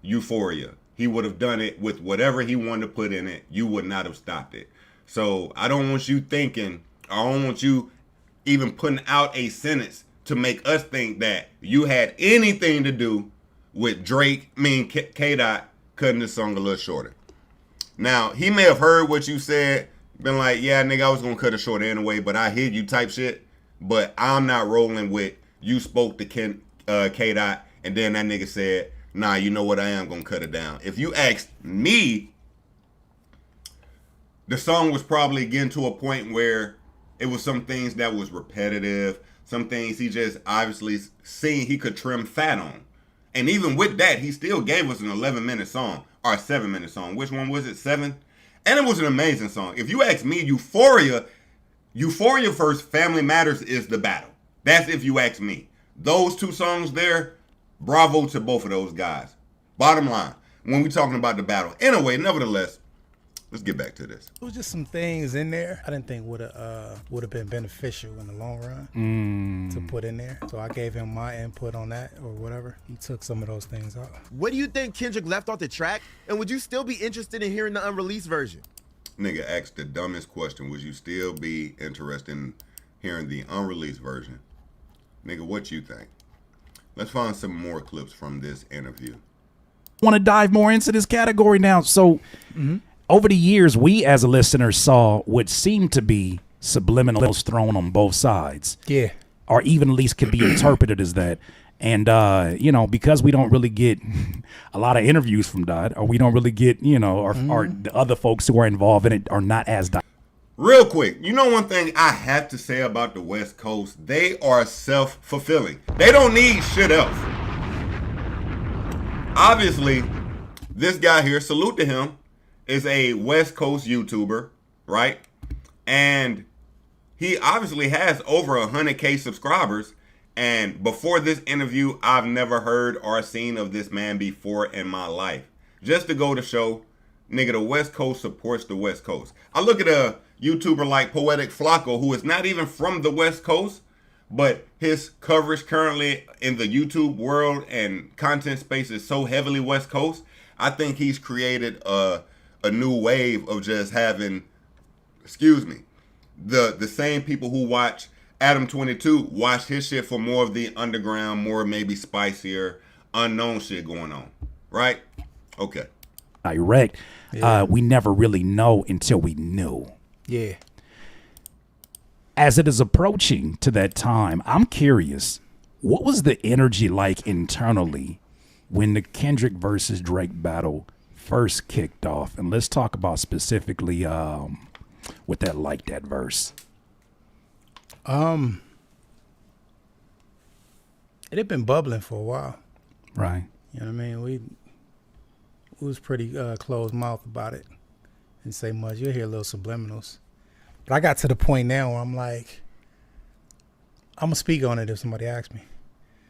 Euphoria, he would have done it with whatever he wanted to put in it. You would not have stopped it. So I don't want you thinking, I don't want you even putting out a sentence to make us think that you had anything to do with K-Dot cutting the song a little shorter. Now, he may have heard what you said, been like, yeah, nigga, I was going to cut it shorter anyway, but I hear you type shit. But I'm not rolling with you spoke to K-Dot, and then that nigga said, nah, you know what, I am going to cut it down. If you asked me, the song was probably getting to a point where it was some things that was repetitive, some things he just obviously seen he could trim fat on. And even with that, he still gave us an 11-minute song, or a 7-minute song. Which one was it? 7? And it was an amazing song. If you ask me, Euphoria first, Family Matters is the battle. That's if you ask me. Those two songs there, bravo to both of those guys. Bottom line, when we talking about the battle. Anyway, nevertheless, let's get back to this. It was just some things in there I didn't think would have been beneficial in the long run to put in there. So I gave him my input on that or whatever. He took some of those things out. What do you think Kendrick left off the track? And would you still be interested in hearing the unreleased version? Nigga asked the dumbest question. Would you still be interested in hearing the unreleased version? Nigga, what you think? Let's find some more clips from this interview. Want to dive more into this category now. So over the years, we as a listener saw what seemed to be subliminals thrown on both sides. Yeah. Or even at least could be interpreted as that. And, you know, because we don't really get a lot of interviews from Dot, or we don't really get, you know, or the other folks who are involved in it are not as Dot. Real quick, you know one thing I have to say about the West Coast? They are self-fulfilling. They don't need shit else. Obviously, this guy here, salute to him, is a West Coast YouTuber, right? And he obviously has over 100K subscribers. And before this interview, I've never heard or seen of this man before in my life. Just to go to show, nigga, the West Coast supports the West Coast. I look at a YouTuber like Poetic Flacco, who is not even from the West Coast, but his coverage currently in the YouTube world and content space is so heavily West Coast. I think he's created a new wave of just having, the same people who watch Adam 22 watch his shit for more of the underground, more maybe spicier, unknown shit going on, right? Okay. Direct. Yeah. We never really know until we knew. Yeah. As it is approaching to that time, I'm curious, what was the energy like internally when the Kendrick versus Drake battle first kicked off? And let's talk about specifically what that like that verse. It had been bubbling for a while. Right. You know what I mean? We was pretty closed mouth about it. Didn't say much. You'll hear little subliminals. But I got to the point now where I'm like, I'm going to speak on it if somebody asks me.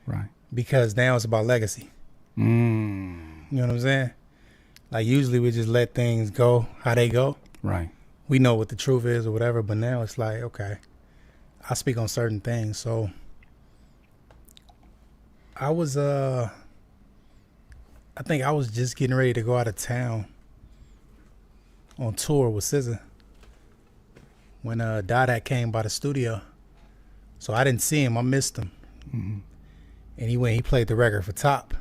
Right. Because now it's about legacy. You know what I'm saying? Like usually we just let things go how they go. Right. We know what the truth is or whatever, but now it's like, okay, I speak on certain things. So I was, I think I was just getting ready to go out of town on tour with SZA when Dada came by the studio. So I didn't see him. I missed him. Mm-hmm. And he played the record for Top.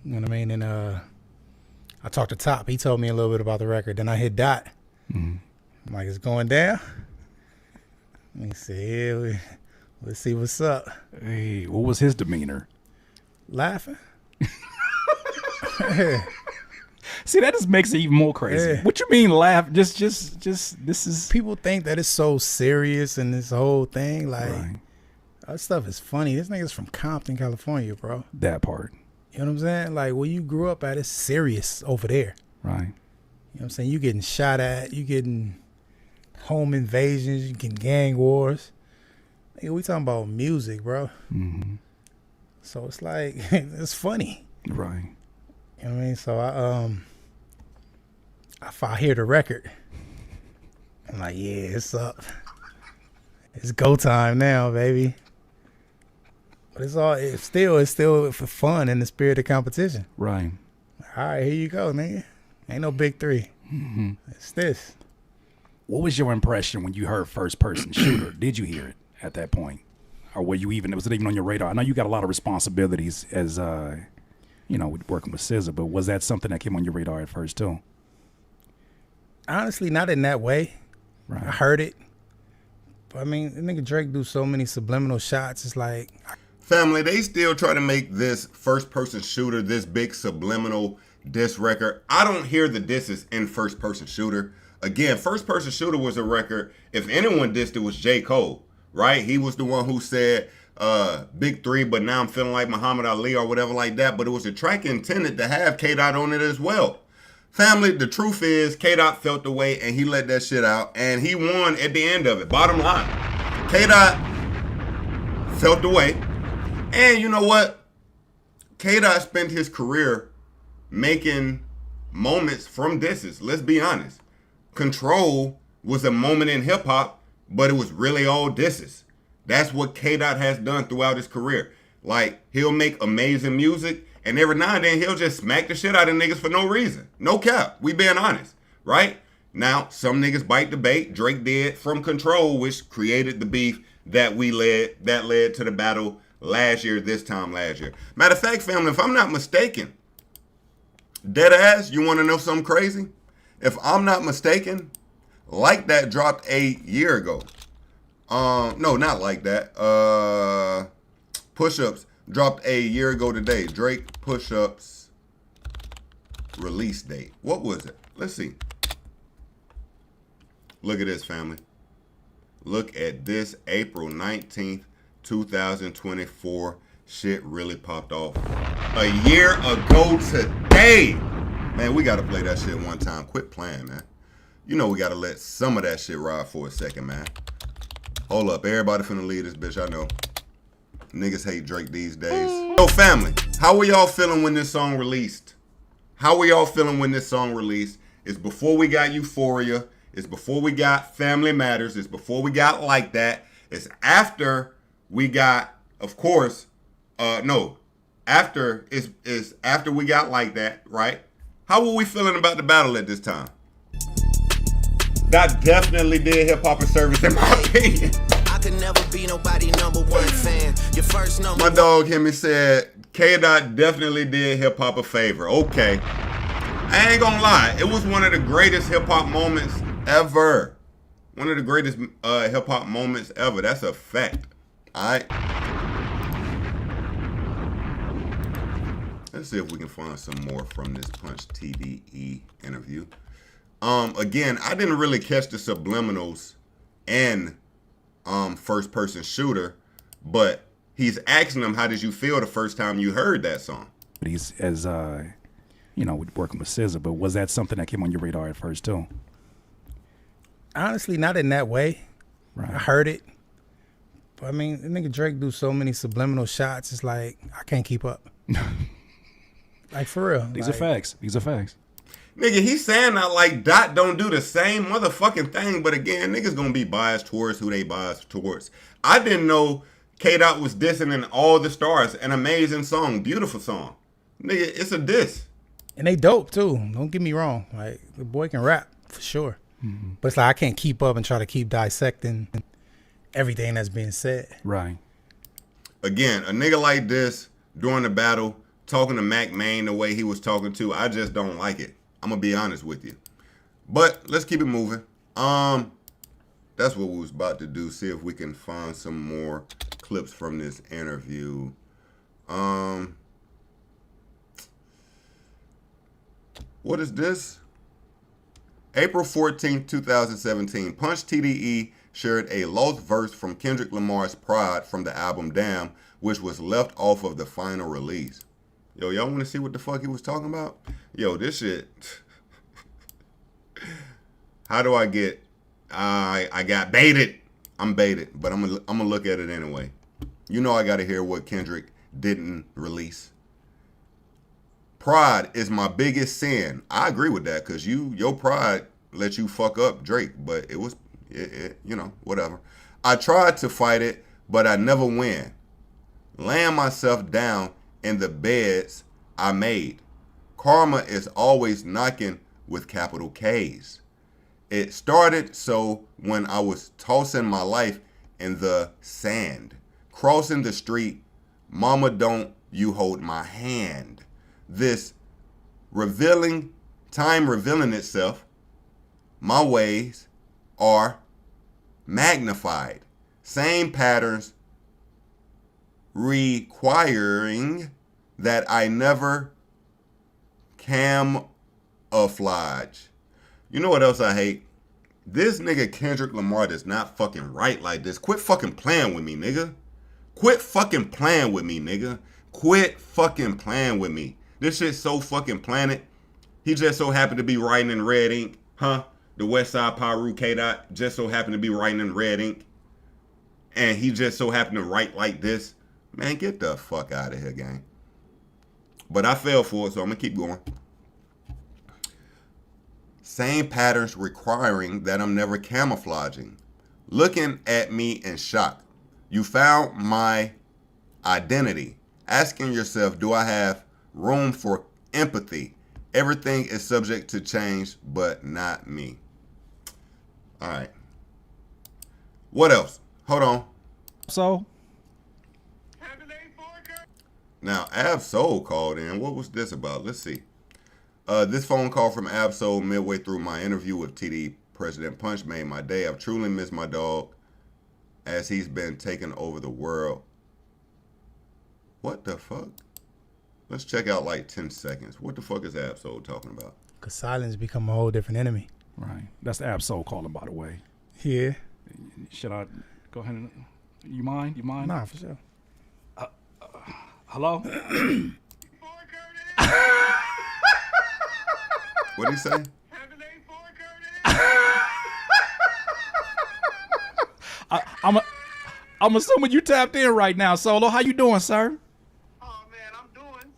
You know what I mean? And I talked to Top. He told me a little bit about the record. Then I hit Dot. Mm-hmm. I'm like, it's going down? Let me see. Let's see what's up. Hey, what was his demeanor? Laughing. See, that just makes it even more crazy. Yeah. What you mean laugh? Just this is. People think that it's so serious and this whole thing. Like, that stuff is funny. This nigga's from Compton, California, bro. That part. You know what I'm saying? Like, where you grew up at, it's serious over there. Right. You know what I'm saying? You getting shot at. You getting home invasions. You getting gang wars. Nigga, we talking about music, bro. Mm-hmm. So it's like, it's funny. Right. You know what I mean? So I hear the record, I'm like, yeah, it's up. It's go time now, baby. But it's still for fun in the spirit of competition. Right. All right, here you go, nigga. Ain't no big three. Mm-hmm. It's this. What was your impression when you heard first person shooter? Did you hear it at that point? Or was it even on your radar? I know you got a lot of responsibilities as working with SZA, but was that something that came on your radar at first too? Honestly, not in that way. Right. I heard it. But I mean, the nigga Drake do so many subliminal shots. It's like, family, they still try to make this first person shooter this big subliminal diss record. I don't hear the disses in first person shooter. Again, first person shooter was a record. If anyone dissed it was J. Cole, right? He was the one who said, big three, but now I'm feeling like Muhammad Ali or whatever like that. But it was a track intended to have K-Dot on it as well. Family, the truth is K-Dot felt the way and he let that shit out and he won at the end of it. Bottom line, K-Dot felt the way. And you know what? K-Dot spent his career making moments from disses. Let's be honest. Control was a moment in hip hop, but it was really all disses. That's what K-Dot has done throughout his career. Like, he'll make amazing music, and every now and then he'll just smack the shit out of niggas for no reason. No cap. We being honest, right? Now, some niggas bite the bait. Drake did from Control, which created the beef that led to the battle this time last year. Matter of fact, family, if I'm not mistaken, dead ass, you want to know something crazy? If I'm not mistaken, Like That dropped a year ago. No, not Like That. Push-Ups dropped a year ago today. Drake Push-Ups release date. What was it? Let's see. Look at this, family. Look at this. April 19th, 2024. Shit really popped off. A year ago today. Man, we got to play that shit one time. Quit playing, man. You know we got to let some of that shit ride for a second, man. Hold up. Everybody finna leave this bitch, I know. Niggas hate Drake these days. So, family, how were y'all feeling when this song released? How were y'all feeling when this song released? It's before we got Euphoria. It's before we got Family Matters. It's before we got Like That. It's after we got, of course, after we got Like That, right? How were we feeling about the battle at this time? That definitely did hip hop a service, in my opinion. I could never be nobody number one fan. Your first number. My dog Hemi said K-Dot definitely did hip hop a favor. Okay. I ain't gonna lie. It was one of the greatest hip hop moments ever. One of the greatest hip hop moments ever. That's a fact. Alright. Let's see if we can find some more from this Punch TDE interview. Again, I didn't really catch the subliminals and first person shooter, but he's asking them, how did you feel the first time you heard that song? He's as working with SZA, but was that something that came on your radar at first too? Honestly, not in that way. Right. I heard it. But I mean, the nigga Drake do so many subliminal shots, it's like I can't keep up. Like, for real. These are facts. These are facts. Nigga, he's saying that like Dot don't do the same motherfucking thing, but again, niggas gonna be biased towards who they biased towards. I didn't know K-Dot was dissing in All the Stars, an amazing song, beautiful song. Nigga, it's a diss. And they dope too, don't get me wrong. Like, the boy can rap, for sure. Mm-hmm. But it's like I can't keep up and try to keep dissecting everything that's being said. Right. Again, a nigga like this during the battle, talking to Mac Main the way he was talking to, I just don't like it. I'm gonna be honest with you. But let's keep it moving. The that's what we was about to do. See if we can find some more clips from this interview. What is this? April 14th, 2017. Punch TDE shared a lost verse from Kendrick Lamar's Pride from the album Damn, which was left off of the final release. Yo, y'all want to see what the fuck he was talking about? Yo, this shit. How do I get... I got baited. I'm baited, but I'm gonna look at it anyway. You know I got to hear what Kendrick didn't release. Pride is my biggest sin. I agree with that because your pride let you fuck up Drake, but it was, you know, whatever. I tried to fight it, but I never win. Laying myself down in the beds I made. Karma is always knocking with capital K's. It started so when I was tossing my life in the sand. Crossing the street, mama don't you hold my hand. This time revealing itself, my ways are magnified. Same patterns requiring that I never camouflage. You know what else I hate? This nigga Kendrick Lamar does not fucking write like this. Quit fucking playing with me, nigga. Quit fucking playing with me, nigga. Quit fucking playing with me. This shit's so fucking planet. He just so happened to be writing in red ink. Huh? The West Side Pyru K-Dot just so happened to be writing in red ink. And he just so happened to write like this. Man, get the fuck out of here, gang. But I fell for it, so I'm going to keep going. Same patterns requiring that I'm never camouflaging. Looking at me in shock. You found my identity. Asking yourself, do I have room for empathy? Everything is subject to change, but not me. All right. What else? Hold on. So? Now, Ab-Soul called in. What was this about? Let's see. This phone call from Ab-Soul midway through my interview with TDE President Punch made my day. I've truly missed my dog as he's been taking over the world. What the fuck? Let's check out like 10 seconds. What the fuck is Ab-Soul talking about? Because silence become a whole different enemy. Right. That's the Ab-Soul calling, by the way. Yeah. Should I go ahead and... You mind? You mind? Nah, for sure. Hello? What'd he say? I'm assuming you tapped in right now, Solo. How you doing, sir? Oh, man, I'm doing.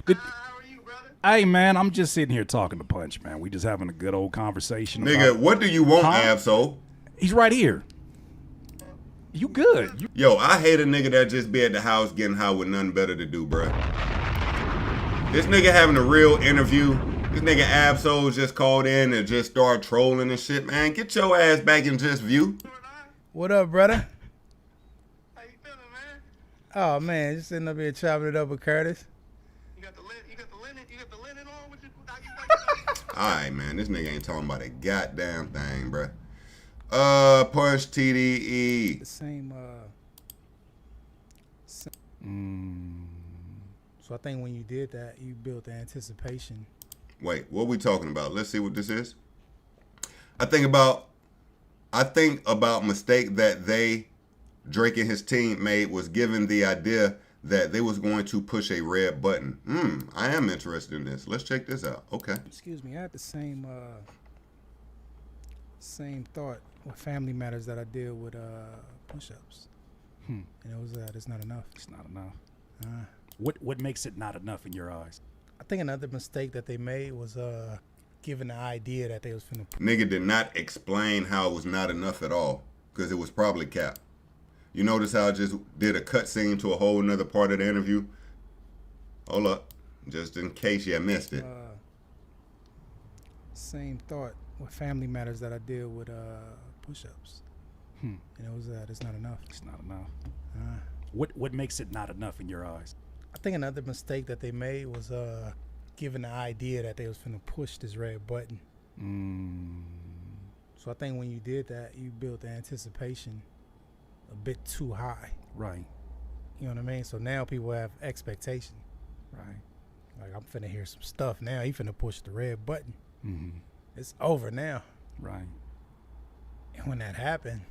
How are you, brother? Hey, man, I'm just sitting here talking to Punch, man. We just having a good old conversation. Nigga, about, what do you want, Ab-Soul? He's right here. You good. Yo, I hate a nigga that just be at the house getting high with nothing better to do, bruh. This nigga having a real interview. This nigga Ab-Soul just called in and just started trolling and shit, man. Get your ass back in just view. What up, brother? How you feeling, man? Oh, man, just sitting up here chopping it up with Curtis. You got the linen on with you? Alright, man, this nigga ain't talking about a goddamn thing, bruh. Punch TDE. The same, So I think when you did that, you built the anticipation. Wait, what we talking about? Let's see what this is. I think about mistake that Drake and his team made was given the idea that they was going to push a red button. I am interested in this. Let's check this out. Okay. Excuse me, I had the same thought with Family Matters that I did with push-ups. And it was it's not enough. It's not enough. What makes it not enough in your eyes? I think another mistake that they made was giving the idea that they was finna. Nigga did not explain how it was not enough at all, because it was probably cap. You notice how I just did a cut scene to a whole nother part of the interview? Hold up, just in case you missed it. Same thought with Family Matters that I did with push-ups. And it was it's not enough. It's not enough. What makes it not enough in your eyes? I think another mistake that they made was given the idea that they was finna push this red button. So I think when you did that, you built the anticipation a bit too high. Right. You know what I mean? So now people have expectation. Right. Like, I'm finna hear some stuff now. He finna push the red button. Mm-hmm. It's over now. Right. And when that happened,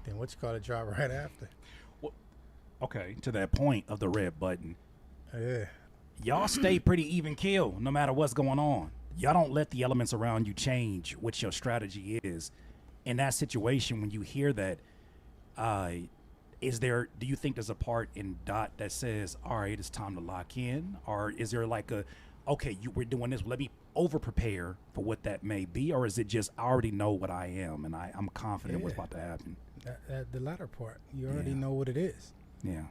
then what you call it, drive right after. Well, okay, to that point of the red button. Yeah. Y'all stay pretty even keel no matter what's going on. Y'all don't let the elements around you change what your strategy is. In that situation, when you hear that, do you think there's a part in Dot that says, all right, it's time to lock in? Or is there like we're doing this, let me over prepare for what that may be? Or is it just, I already know what I am and I'm confident what's about to happen? The latter part, you already know what it is. Yeah.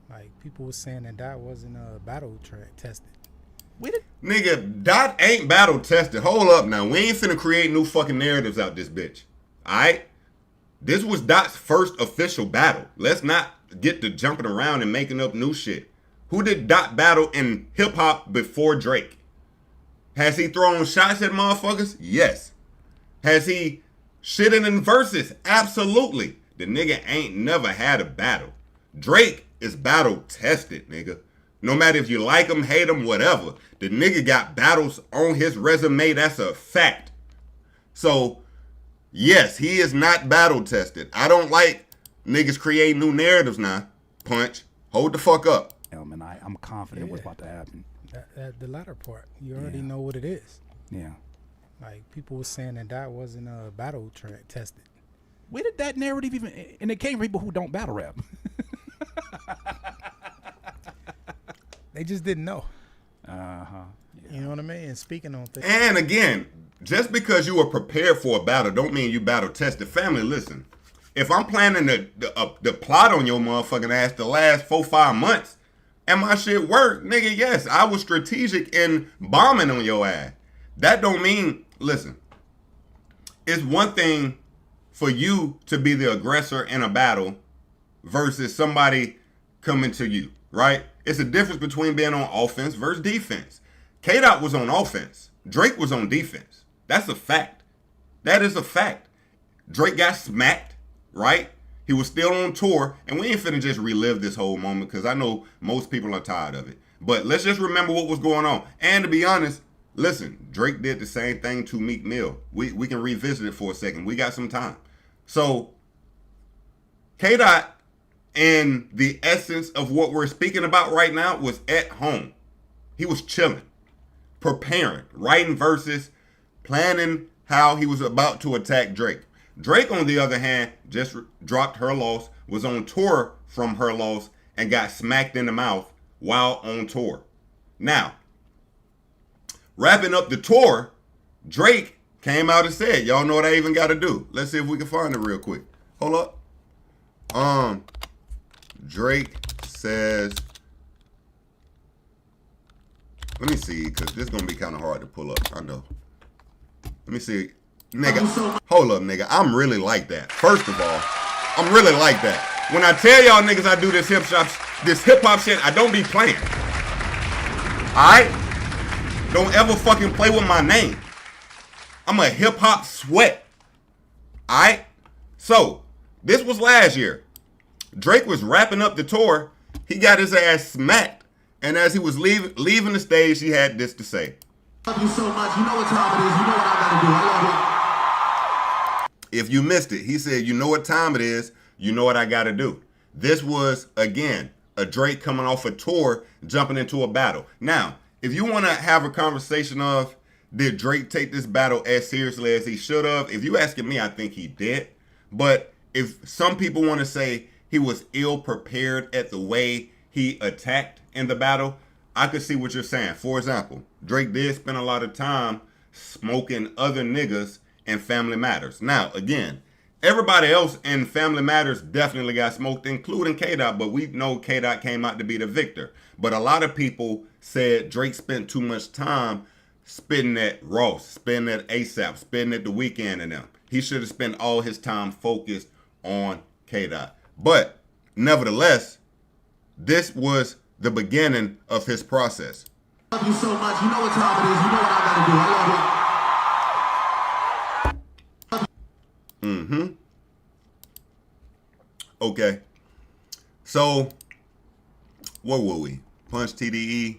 Like, people were saying that Dot wasn't battle track tested. Nigga, Dot ain't battle tested. Hold up now. We ain't finna create new fucking narratives out this bitch. Alright? This was Dot's first official battle. Let's not get to jumping around and making up new shit. Who did Dot battle in hip hop before Drake? Has he thrown shots at motherfuckers? Yes. Has he shitting in verses? Absolutely. The nigga ain't never had a battle. Drake is battle tested, nigga. No matter if you like him, hate him, whatever. The nigga got battles on his resume. That's a fact. So, yes, he is not battle tested. I don't like niggas creating new narratives now. Punch. Hold the fuck up. And I'm confident what's about to happen. The latter part, you already know what it is. Yeah. Like, people were saying that Dot wasn't battle track tested. Where did that narrative even, and it came from people who don't battle rap. They just didn't know. Yeah. You know what I mean? And speaking on things. And again, just because you are prepared for a battle don't mean you battle tested. Family, listen. If I'm planning the plot on your motherfucking ass the last 4-5 months and my shit worked, nigga, yes, I was strategic in bombing on your ass. That don't mean, listen, it's one thing for you to be the aggressor in a battle versus somebody coming to you, right? It's a difference between being on offense versus defense. K-Dot was on offense. Drake was on defense. That's a fact. That is a fact. Drake got smacked, right? He was still on tour, and we ain't finna just relive this whole moment because I know most people are tired of it. But let's just remember what was going on. And to be honest, listen, Drake did the same thing to Meek Mill. We can revisit it for a second. We got some time. So, K-Dot, and the essence of what we're speaking about right now, was at home. He was chilling, preparing, writing verses, planning how he was about to attack Drake. Drake, on the other hand, just dropped Her Loss, was on tour from Her Loss, and got smacked in the mouth while on tour. Now, wrapping up the tour, Drake came out and said, y'all know what I even got to do. Let's see if we can find it real quick. Hold up. Drake says, let me see, because this is going to be kind of hard to pull up. I know. Let me see. Nigga, hold up, nigga. I'm really like that. First of all, I'm really like that. When I tell y'all niggas I do this hip hop shit, I don't be playing. Alright? Don't ever fucking play with my name. I'm a hip hop sweat. Alright? So, this was last year. Drake was wrapping up the tour. He got his ass smacked. And as he was leaving the stage, he had this to say. Love you so much. You know what time it is. You know what I gotta do. I love it. If you missed it, he said, you know what time it is. You know what I gotta do. This was, again, a Drake coming off a tour, jumping into a battle. Now, if you want to have a conversation of, did Drake take this battle as seriously as he should have? If you asking me, I think he did. But if some people want to say he was ill prepared at the way he attacked in the battle, I could see what you're saying. For example, Drake did spend a lot of time smoking other niggas in Family Matters. Now, again, everybody else in Family Matters definitely got smoked, including K-Dot, but we know K-Dot came out to be the victor. But a lot of people said Drake spent too much time spitting at Ross, spitting at ASAP, spitting at The Weeknd and them. He should have spent all his time focused on K-Dot. But nevertheless, this was the beginning of his process. Love you so much. You know what time it is. You know what I gotta do. I love you. Okay. So, what were we? Punch TDE.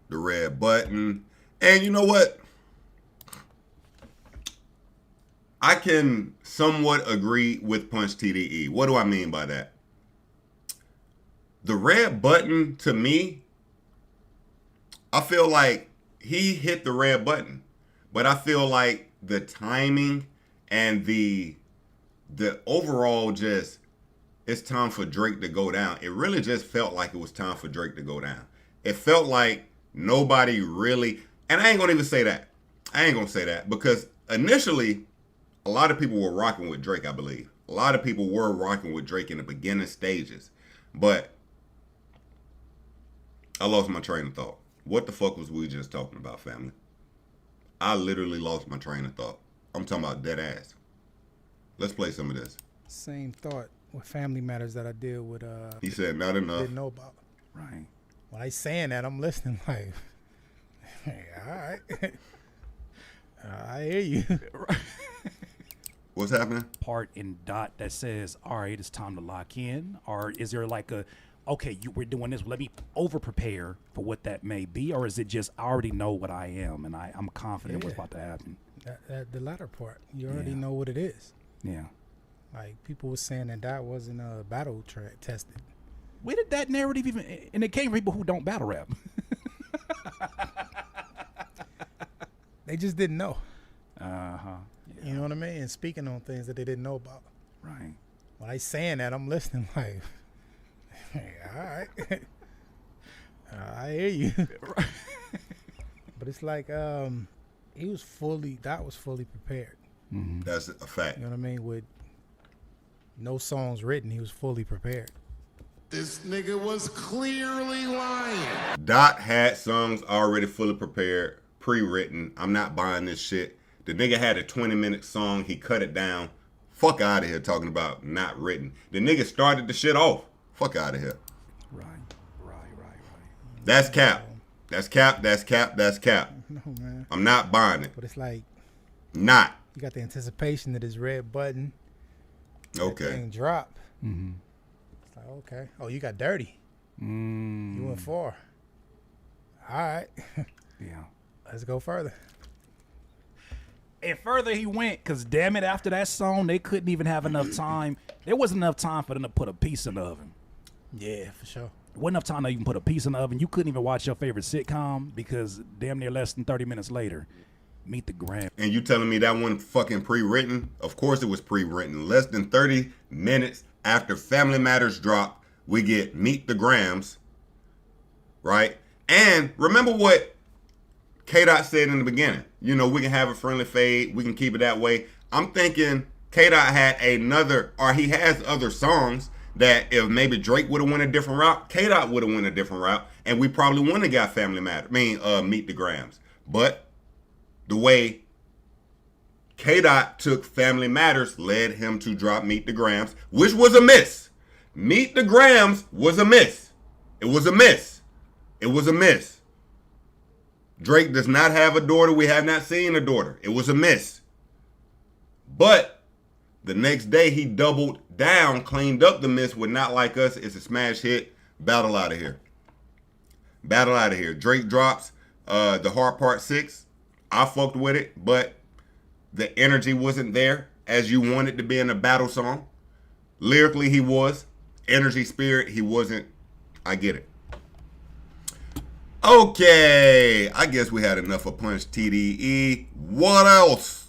The red button. And you know what? I can somewhat agree with Punch TDE. What do I mean by that? The red button, to me, I feel like he hit the red button. But I feel like the timing and the overall just, it's time for Drake to go down. It really just felt like it was time for Drake to go down. It felt like nobody really, and I ain't gonna even say that. I ain't gonna say that because initially, a lot of people were rocking with Drake, I believe. A lot of people were rocking with Drake in the beginning stages. But I lost my train of thought. What the fuck was we just talking about, family? I literally lost my train of thought. I'm talking about dead ass. Let's play some of this. Same thought with Family Matters that I did with He said not enough. Didn't know about. Right. When I saying that, I'm listening like, hey, all right. I hear you. What's happening? Part in dot that says, all right, it's time to lock in? Or is there like a, okay, we're doing this, let me over prepare for what that may be? Or is it just, I already know what I am and I'm confident what's about to happen? The latter part, you already know what it is. Yeah. Like people were saying that wasn't battle track tested. Where did that narrative even, and it came from people who don't battle rap. They just didn't know. Uh-huh. Yeah. You know what I mean? And speaking on things that they didn't know about. Right. When I saying that, I'm listening like, hey, all right. I hear you. But it's like Dot was fully prepared. Mm-hmm. That's a fact. You know what I mean? With no songs written, he was fully prepared. This nigga was clearly lying. Dot had songs already fully prepared, pre-written. I'm not buying this shit. The nigga had a 20-minute song. He cut it down. Fuck out of here talking about not written. The nigga started the shit off. Fuck out of here. Right. That's cap. That's cap. No, man. I'm not buying it. But it's like, not. You got the anticipation that his red button. Okay. That thing drop. Mm-hmm. It's like, okay. Oh, you got dirty. You went far. All right. Yeah. Let's go further. And further he went, because damn it, after that song, they couldn't even have enough time. There wasn't enough time for them to put a piece in the oven. Yeah, for sure. Wasn't enough time to even put a piece in the oven. You couldn't even watch your favorite sitcom because damn near less than 30 minutes later, Meet the Graham. And you telling me that one fucking pre-written? Of course it was pre-written. Less than 30 minutes after Family Matters dropped, we get Meet the Grams, right? And remember what K-Dot said in the beginning. You know, we can have a friendly fade. We can keep it that way. I'm thinking K-Dot had he has other songs that if maybe Drake would have went a different route, K-Dot would have went a different route, and we probably wouldn't have got Family Matters. Meet the Grams. But the way K-Dot took Family Matters led him to drop Meet the Grams, which was a miss. Meet the Grams was a miss. It was a miss. It was a miss. Drake does not have a daughter. We have not seen a daughter. It was a miss. But the next day he doubled down, cleaned up the miss with Not Like Us. It's a smash hit. Battle Out of Here. Battle Out of Here. Drake drops The Hard Part 6. I fucked with it, but the energy wasn't there as you wanted to be in a battle song. Lyrically, he was. Energy, spirit, he wasn't. I get it. Okay, I guess we had enough of Punch TDE. What else?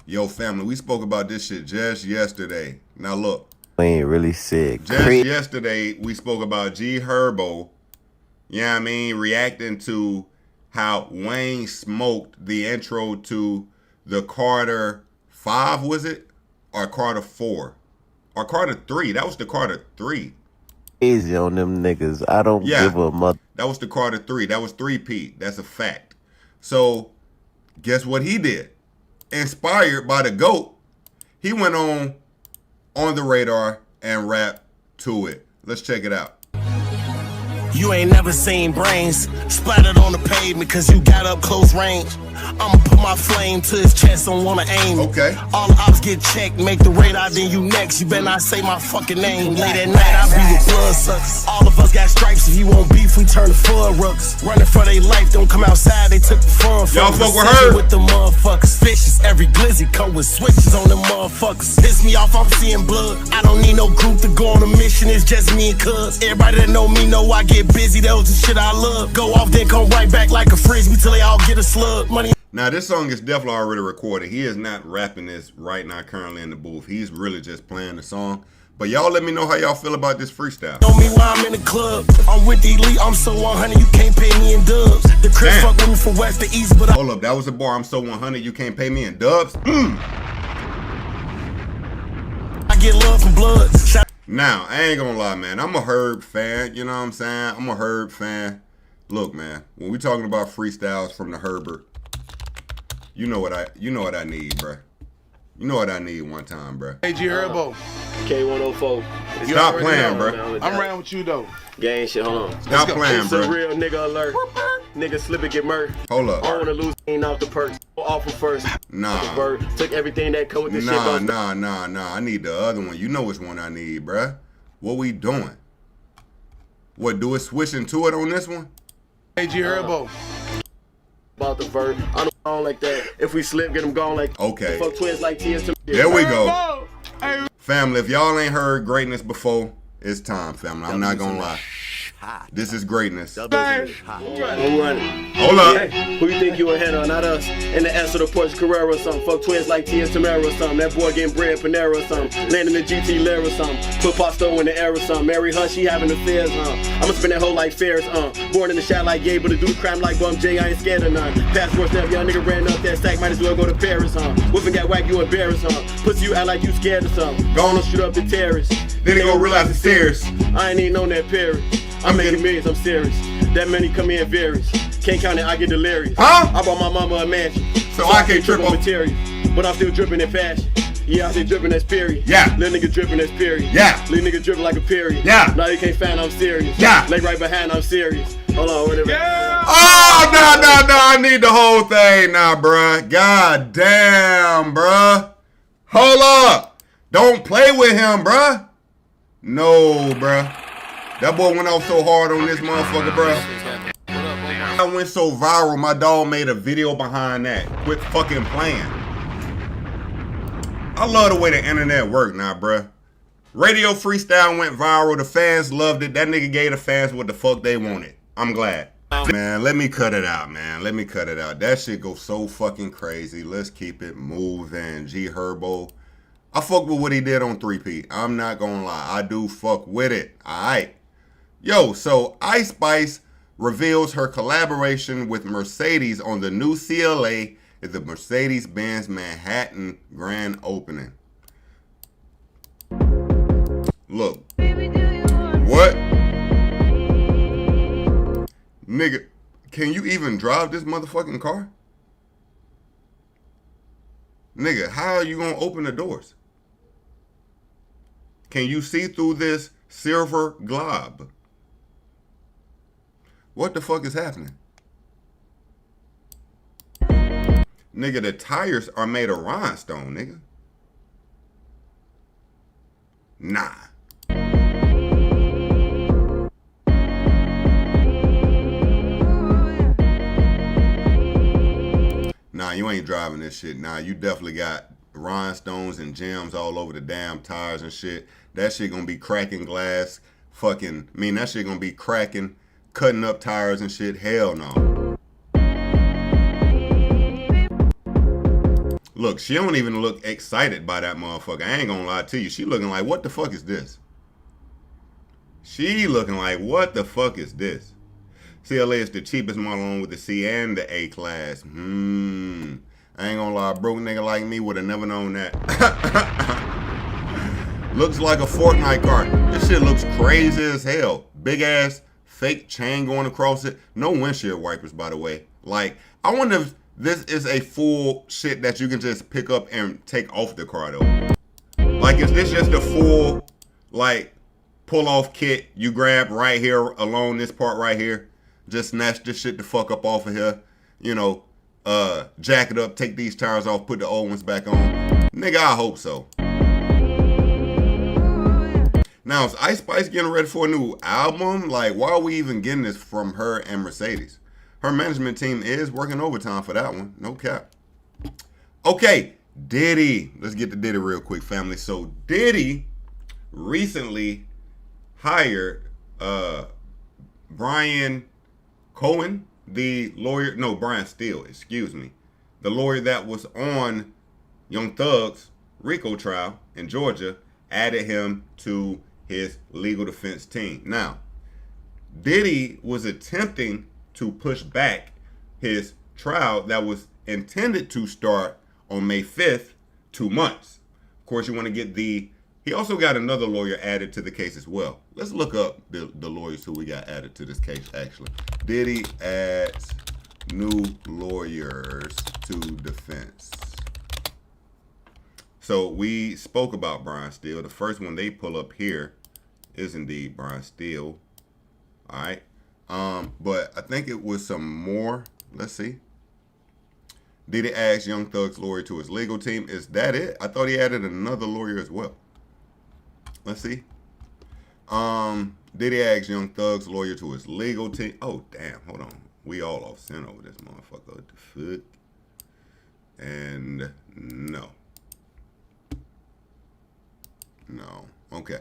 Yo, family, we spoke about this shit just yesterday. Now look. We ain't really sick. Just yesterday, we spoke about G Herbo, you know what I mean, reacting to how Wayne smoked the intro to the Carter 5, was it? Or Carter 4? Or Carter 3. That was the Carter 3. Easy on them niggas. I don't give a mother. That was the Carter 3. That was 3P. That's a fact. So, guess what he did? Inspired by the GOAT, he went on the radar and rapped to it. Let's check it out. You ain't never seen brains splattered on the pavement cause you got up close range. I'ma put my flame to his chest, don't wanna aim. Okay. All the ops get checked, make the radar, then you next. You better not say my fucking name. Late at night, I be with blood suckers. All of us got stripes, if you want beef, we turn to flood rucks. Running for their life, don't come outside, they took the fun from y'all fuck with her? With the motherfuckers. Vicious, every glizzy come with switches on them motherfuckers. Piss me off, I'm seeing blood. I don't need no group to go on a mission, it's just me and cuz. Everybody that know me know I get busy, that was the shit I love. Go off, then come right back like a frisbee till they all get a slug. Money. Now, this song is definitely already recorded. He is not rapping this right now currently in the booth. He's really just playing the song. But y'all let me know how y'all feel about this freestyle. Know me while I'm in the club. I'm with the elite, I'm so 100, you can't pay me in dubs. The Chris fuck with me from west to east, but hold up, that was a bar. I'm so 100, you can't pay me in dubs? I get love from blood. Now, I ain't gonna lie, man. I'm a Herb fan, you know what I'm saying? I'm a Herb fan. Look, man, when we talking about freestyles from the Herbert, you know what I need, bruh. You know what I need one time, bruh. AG Herbo. K104. Stop playing, bruh. I'm around with you, though. Gang shit, hold on. Stop playing, it's bruh. a real nigga alert. Nigga slip and get murked. Hold up. I don't wanna lose, ain't off the perks. Off from first. Nah. Took everything that coat this shit off. Nah. I need the other one. You know which one I need, bruh. What we doing? What, do it switching to it on this one? AG Herbo. About the verse. I don't like that. If we slip, get them gone like okay. Fuck twins like TS. There we go. Family, if y'all ain't heard greatness before, it's time, family. I'm not gonna lie. This is greatness. Who running? Hold up. Hey, who you think you ahead of? Not us. In the S of the Porsche Carrera or something. Fuck twins like Tia Tamara or something. That boy getting bread Panera or something. Landing the GT Lair or something. Put Pasto in the air or something. Marry her, she having affairs, I'ma spin that hoe like fairs, Born in the shot like Gabe, but to do crime like Bum J, I ain't scared of none. Passport stamp, young nigga ran up that stack, might as well go to Paris, Wolfing got whack, you embarrassed, Pussy, you act like you scared of something. Go on and shoot up the terrorists. Then they gon' realize it's serious. I ain't even on that Paris. I'm making millions, I'm serious. That money come in varies. Can't count it, I get delirious. Huh? I bought my mama a mansion. So I can't trip on material. But I'm still dripping in fashion. Yeah, I still dripping as period. Yeah. Little nigga dripping as period. Yeah. Little nigga dripping like a period. Yeah. Now you can't find I'm serious. Yeah. Leg right behind, I'm serious. Hold on, whatever. Yeah. Oh, no, I need the whole thing now, bruh. God damn, bruh. Hold up. Don't play with him, bruh. No, bruh. That boy went off so hard on this motherfucker, bruh. I went so viral, my dog made a video behind that. Quit fucking playing. I love the way the internet work now, bruh. Radio freestyle went viral. The fans loved it. That nigga gave the fans what the fuck they wanted. I'm glad. Man, let me cut it out, man. Let me cut it out. That shit goes so fucking crazy. Let's keep it moving. G Herbo. I fuck with what he did on 3P. I'm not gonna lie. I do fuck with it. Alright. Yo, so Ice Spice reveals her collaboration with Mercedes on the new CLA at the Mercedes-Benz Manhattan grand opening. Look. What? Nigga, can you even drive this motherfucking car? Nigga, how are you gonna open the doors? Can you see through this silver glob? What the fuck is happening? Nigga, the tires are made of rhinestone, nigga. Nah. Nah, you ain't driving this shit. Nah, you definitely got rhinestones and gems all over the damn tires and shit. That shit gonna be cracking glass. That shit gonna be cracking, cutting up tires and shit. Hell no. Look, she don't even look excited by that motherfucker. I ain't gonna lie to you. She looking like, what the fuck is this? She looking like, what the fuck is this? CLA is the cheapest model on with the C and the A class. I ain't gonna lie, a broke nigga like me would have never known that. Looks like a Fortnite car. This shit looks crazy as hell. Big ass fake chain going across it. No windshield wipers, by the way. Like, I wonder if this is a full shit that you can just pick up and take off the car though. Like, is this just a full, like, pull-off kit you grab right here along this part right here. Just snatch this shit the fuck up off of here. You know, jack it up, take these tires off, put the old ones back on. Nigga, I hope so. Now, is Ice Spice getting ready for a new album? Like, why are we even getting this from her and Mercedes? Her management team is working overtime for that one. No cap. Okay, Diddy. Let's get to Diddy real quick, family. So, Diddy recently hired Brian Cohen, the lawyer. No, Brian Steele, excuse me. The lawyer that was on Young Thug's RICO trial in Georgia, added him to his legal defense team. Now, Diddy was attempting to push back his trial that was intended to start on May 5th, 2 months. Of course, you want to get he also got another lawyer added to the case as well. Let's look up the lawyers who we got added to this case, actually. Diddy adds new lawyers to defense. So we spoke about Brian Steele. The first one they pull up here is indeed Brian Steele. All right. But I think it was some more. Let's see. Diddy adds Young Thug's lawyer to his legal team. Is that it? I thought he added another lawyer as well. Let's see. Diddy adds Young Thug's lawyer to his legal team. Oh, damn. Hold on. We all off center over this motherfucker. What the fuck? And no. No. Okay.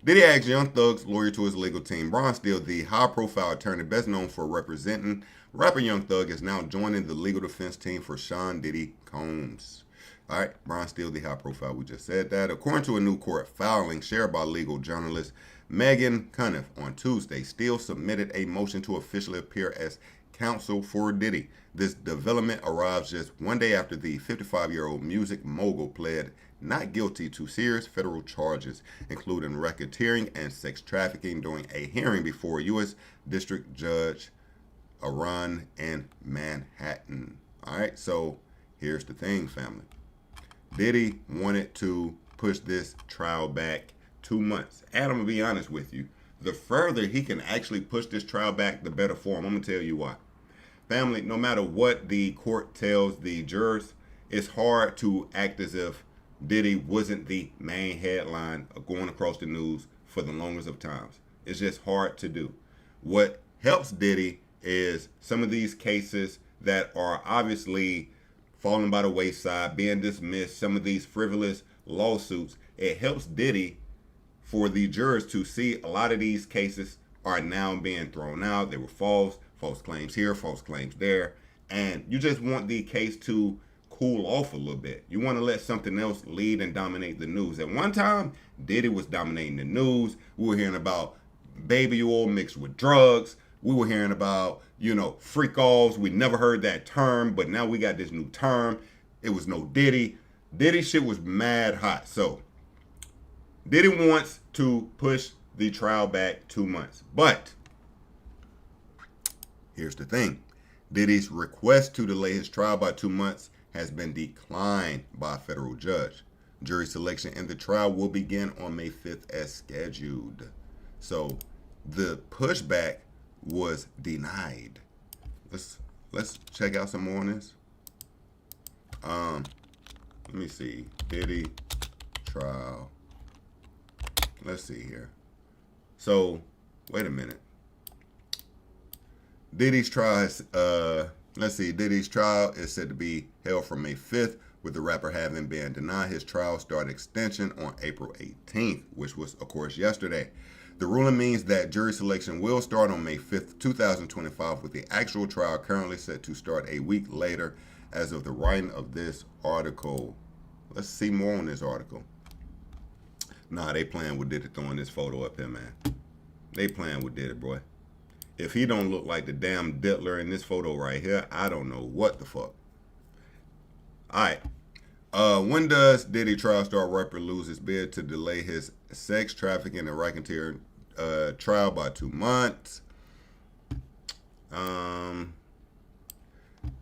Diddy adds Young Thug's lawyer to his legal team. Brian Steele, the high-profile attorney best known for representing rapper Young Thug, is now joining the legal defense team for Sean Diddy Combs. All right, Brian Steele, the high-profile. We just said that. According to a new court filing shared by legal journalist Megan Cuniff on Tuesday, Steele submitted a motion to officially appear as counsel for Diddy. This development arrives just one day after the 55-year-old music mogul pled not guilty to serious federal charges, including racketeering and sex trafficking, during a hearing before U.S. District Judge Arun in Manhattan. All right, so here's the thing, family. Diddy wanted to push this trial back 2 months. And I'm going to be honest with you. The further he can actually push this trial back, the better for him. I'm going to tell you why. Family, no matter what the court tells the jurors, it's hard to act as if Diddy wasn't the main headline going across the news for the longest of times. It's just hard to do. What helps Diddy is some of these cases that are obviously falling by the wayside, being dismissed, some of these frivolous lawsuits. It helps Diddy for the jurors to see a lot of these cases are now being thrown out. They were false claims here, false claims there. And you just want the case to cool off a little bit. You want to let something else lead and dominate the news. At one time, Diddy was dominating the news. We were hearing about baby oil mixed with drugs. We were hearing about, freak offs. We never heard that term, but now we got this new term. It was no Diddy. Diddy shit was mad hot. So Diddy wants to push the trial back 2 months. But here's the thing. Diddy's request to delay his trial by 2 months has been declined by a federal judge. Jury selection in the trial will begin on May 5th as scheduled. So the pushback was denied. Let's check out some more on this. Let me see. Diddy trial. Let's see here. So wait a minute. Diddy's trial is, Diddy's trial is said to be held from May 5th, with the rapper having been denied his trial start extension on April 18th, which was, of course, yesterday. The ruling means that jury selection will start on May 5th, 2025, with the actual trial currently set to start a week later as of the writing of this article. Let's see more on this article. Nah, they playing with Diddy throwing this photo up here, man. They playing with Diddy, boy. If he don't look like the damn Diddler in this photo right here, I don't know what the fuck. All right. When does Diddy trial star rapper lose his bid to delay his sex trafficking and racketeering trial by 2 months?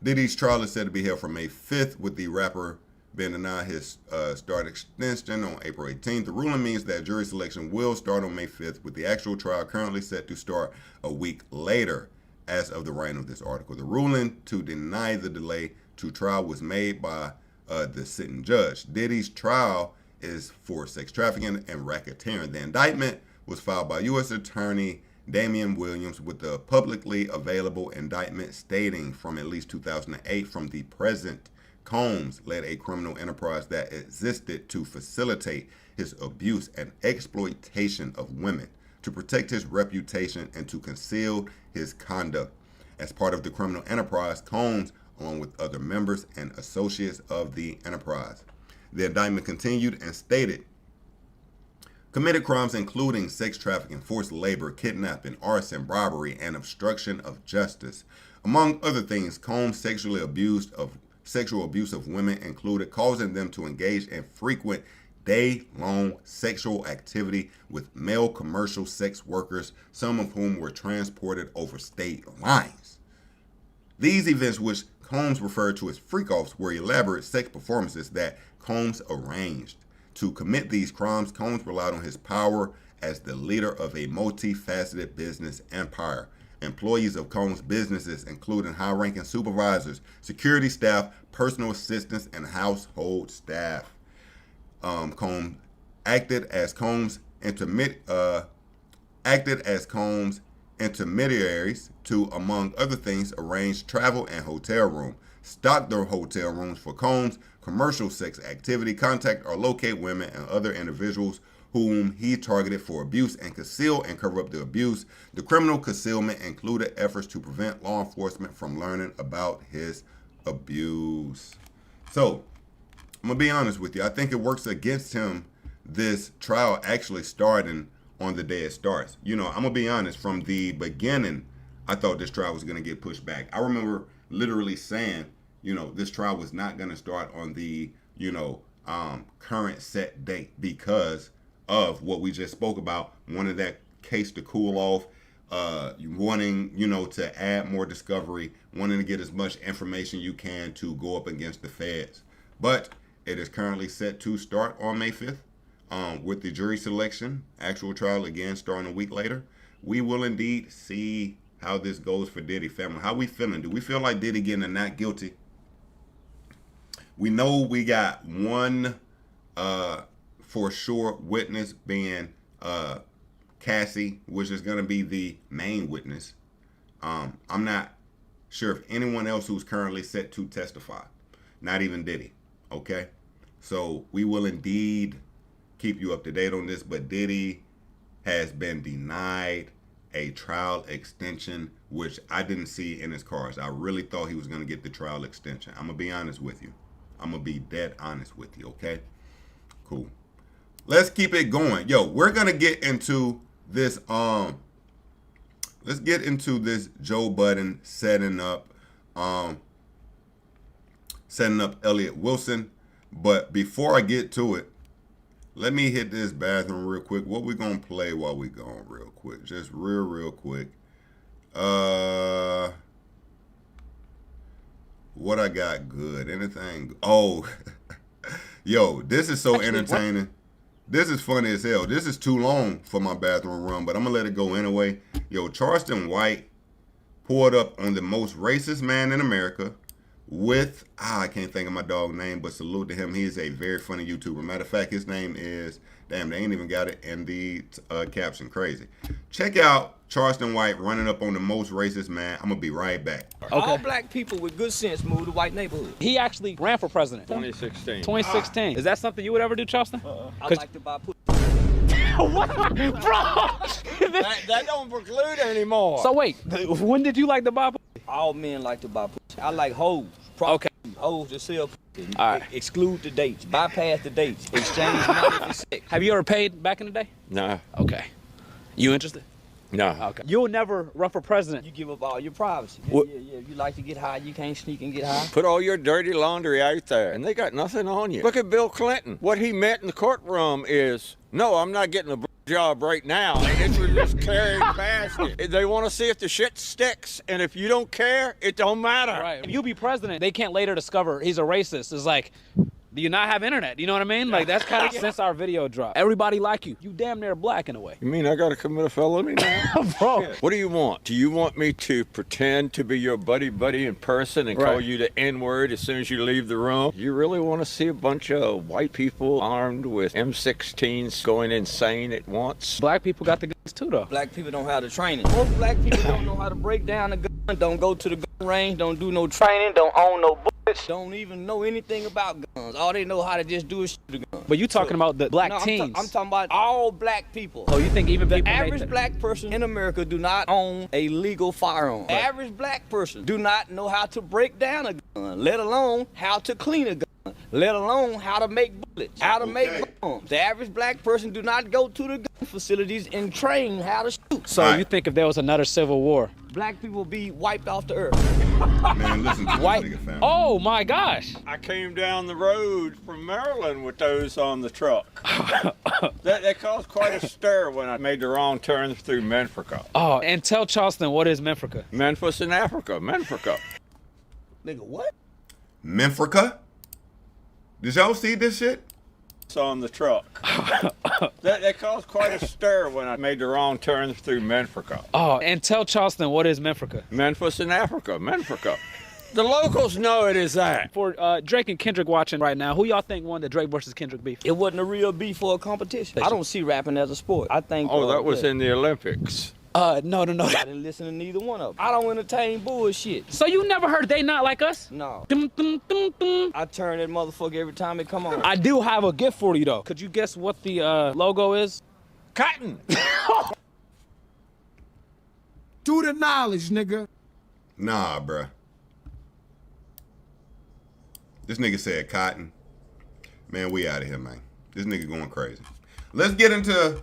Diddy's trial is said to be held from May 5th, with the rapper been denied his start extension on April 18th. The ruling means that jury selection will start on May 5th, with the actual trial currently set to start a week later as of the writing of this article. The ruling to deny the delay to trial was made by the sitting judge. Diddy's trial is for sex trafficking and racketeering. The indictment was filed by U.S. Attorney Damian Williams with the publicly available indictment stating from at least 2008 from the present Combs led a criminal enterprise that existed to facilitate his abuse and exploitation of women, to protect his reputation, and to conceal his conduct. As part of the criminal enterprise, Combs, along with other members and associates of the enterprise. The indictment continued and stated, committed crimes including sex trafficking, forced labor, kidnapping, arson, robbery, and obstruction of justice. Among other things, Combs' sexual abuse of women included causing them to engage in frequent day-long sexual activity with male commercial sex workers, some of whom were transported over state lines. These events, which Combs referred to as freak-offs, were elaborate sex performances that Combs arranged. To commit these crimes, Combs relied on his power as the leader of a multifaceted business empire. Employees of Combs' businesses, including high-ranking supervisors, security staff, personal assistants, and household staff. Combs acted as Combs' intermediaries to, among other things, arrange travel and hotel room, stock their hotel rooms for Combs' commercial sex activity, contact or locate women and other individuals whom he targeted for abuse, and conceal and cover up the abuse. The criminal concealment included efforts to prevent law enforcement from learning about his abuse. So, I'm going to be honest with you. I think it works against him, this trial actually starting on the day it starts. You know, I'm going to be honest. From the beginning, I thought this trial was going to get pushed back. I remember literally saying, you know, this trial was not going to start on the, current set date because of what we just spoke about, wanting that case to cool off, wanting, to add more discovery, wanting to get as much information you can to go up against the feds. But it is currently set to start on May 5th with the jury selection, actual trial again starting a week later. We will indeed see how this goes for Diddy family. How we feeling? Do we feel like Diddy getting a not guilty? We know we got one for sure witness being Cassie, which is going to be the main witness. I'm not sure if anyone else who's currently set to testify, not even Diddy. Okay, so we will indeed keep you up to date on this, but Diddy has been denied a trial extension, which I didn't see in his cards. I really thought he was going to get the trial extension. I'm going to be honest with you. I'm going to be dead honest with you, okay? Cool. Let's keep it going. Yo, we're going to get into this, let's get into this Joe Budden setting up Elliott Wilson. But before I get to it, let me hit this bathroom real quick. What we going to play while we going real quick? Just real quick. What I got good? Anything? Oh, yo, this is so entertaining. This is funny as hell. This is too long for my bathroom run, but I'm going to let it go anyway. Yo, Charleston White poured up on the most racist man in America with, I can't think of my dog name, but salute to him. He is a very funny YouTuber. Matter of fact, his name is, damn, they ain't even got it in the caption. Crazy. Check out Charleston White running up on the most racist man. I'm going to be right back. Okay. All black people with good sense move to white neighborhood. He actually ran for president. 2016. 2016. Is that something you would ever do, Charleston? I like to buy pussy. What? Bro! that don't preclude anymore. So wait, when did you like to buy pussy? All men like to buy pussy. I like hoes. Okay. Hoes that sell pussy. All right. Exclude the dates. Bypass the dates. Exchange money for sex. Have you ever paid back in the day? No. Okay. You interested? No. Okay. You'll never run for president. You give up all your privacy. Yeah. If you like to get high, you can't sneak and get high. Put all your dirty laundry out there, and they got nothing on you. Look at Bill Clinton. What he meant in the courtroom is, no, I'm not getting a job right now. It was just carried past it. They want to see if the shit sticks, and if you don't care, it don't matter. Right. If you be president, they can't later discover he's a racist. It's like, Do you not have internet? You know what I mean? Like, that's kind of since our video dropped. Everybody like you. You damn near black in a way. You mean I gotta commit a felony now? Bro. What do you want? Do you want me to pretend to be your buddy in person and call you the N-word as soon as you leave the room? You really want to see a bunch of white people armed with M16s going insane at once? Black people got the guns too, though. Black people don't have the training. Most black people don't know how to break down a gun, don't go to the gun range, don't do no training, don't own no bullets, don't even know anything about guns. All they know how to just do is shoot a gun. But you talking about the black teens. I'm talking about all black people. So you think even the people average black person in America do not own a legal firearm. The average black person do not know how to break down a gun, let alone how to clean a gun, let alone how to make bullets, how to make bombs. The average black person do not go to the gun facilities and train how to shoot. So you think if there was another civil war, black people be wiped off the earth? Man, listen to white. Oh my gosh! I came down the road from Maryland with those on the truck. That caused quite a stir when I made the wrong turn through Menfrica. Oh, and tell Charleston, what is Menfrica? Memphis in Africa, Menfrica. Nigga, what? Menfrica? Did y'all see this shit? It's on the truck. That caused quite a stir when I made the wrong turn through Menfrica. Oh, and tell Charleston, what is Menfrica? Memphis in Africa, Menfrica. The locals know it is that. For Drake and Kendrick watching right now, who y'all think won the Drake versus Kendrick beef? It wasn't a real beef for a competition. I don't see rapping as a sport. I think. Oh, that was in the Olympics. No. I didn't listen to neither one of them. I don't entertain bullshit. So you never heard They Not Like Us? No. Dum, dum, dum, dum. I turn that motherfucker every time it come on. I do have a gift for you, though. Could you guess what the logo is? Cotton. Do the knowledge, nigga. Nah, bruh. This nigga said cotton. Man, we out of here, man. This nigga going crazy. Let's get into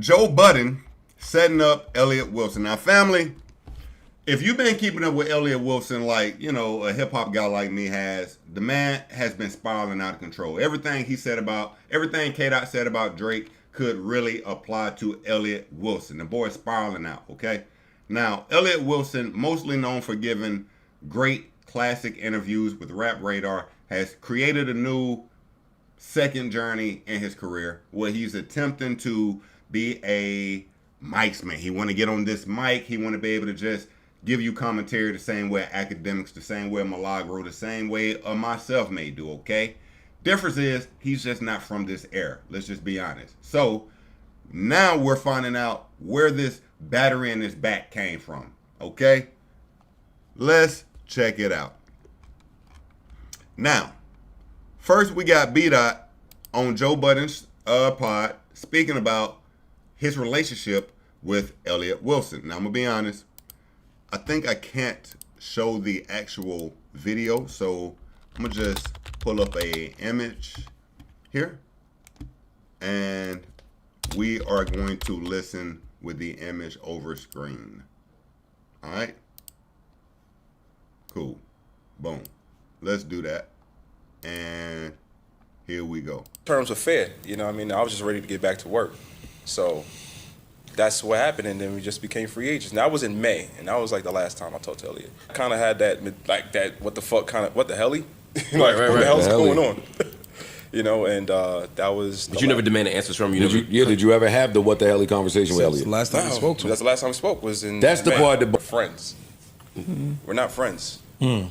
Joe Budden setting up Elliott Wilson. Now, family, if you've been keeping up with Elliott Wilson like, you know, a hip-hop guy like me has, the man has been spiraling out of control. Everything K-Dot said about Drake could really apply to Elliott Wilson. The boy's spiraling out, okay? Now, Elliott Wilson, mostly known for giving great classic interviews with Rap Radar, has created a new second journey in his career where he's attempting to be a mics man. He want to get on this mic. He want to be able to just give you commentary the same way academics, the same way Milagro, the same way myself may do, okay? Difference is he's just not from this era. Let's just be honest. So now we're finding out where this battery in his back came from, okay? Let's check it out. Now, first we got B-Dot on Joe Budden's pod speaking about his relationship with Elliott Wilson. Now, I'm going to be honest. I think I can't show the actual video, so I'm going to just pull up a image here. And we are going to listen with the image over screen. All right? Cool. Boom. Let's do that. And here we go. Terms were fair, you know what I mean? I was just ready to get back to work. So that's what happened, and then we just became free agents. And that was in May, and that was like the last time I talked to Elliott. I kind of had that, what the fuck kind of, what the helly? Like, what the hell's going on? You know, and that was... But you never demanded answers from you. Did you ever have the what the helly conversation with Elliott? That's the last time we spoke to him. That's the last time we spoke was in That's May. the part that... We're friends. We're not friends. Mm.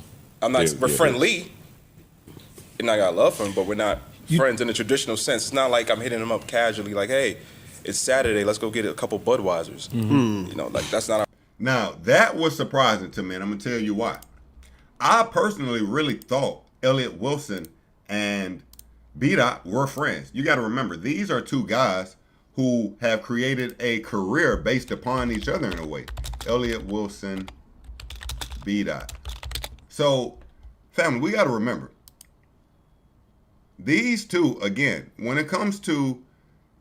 We're friendly, and I got love for him, but we're not friends in the traditional sense. It's not like I'm hitting him up casually, like, hey, it's Saturday, let's go get a couple Budweisers. Mm-hmm. You know, like, that's not... Now, that was surprising to me, and I'm going to tell you why. I personally really thought Elliott Wilson and B-Dot were friends. You got to remember, these are two guys who have created a career based upon each other in a way. Elliott Wilson, B-Dot. So, family, we got to remember, these two, again, when it comes to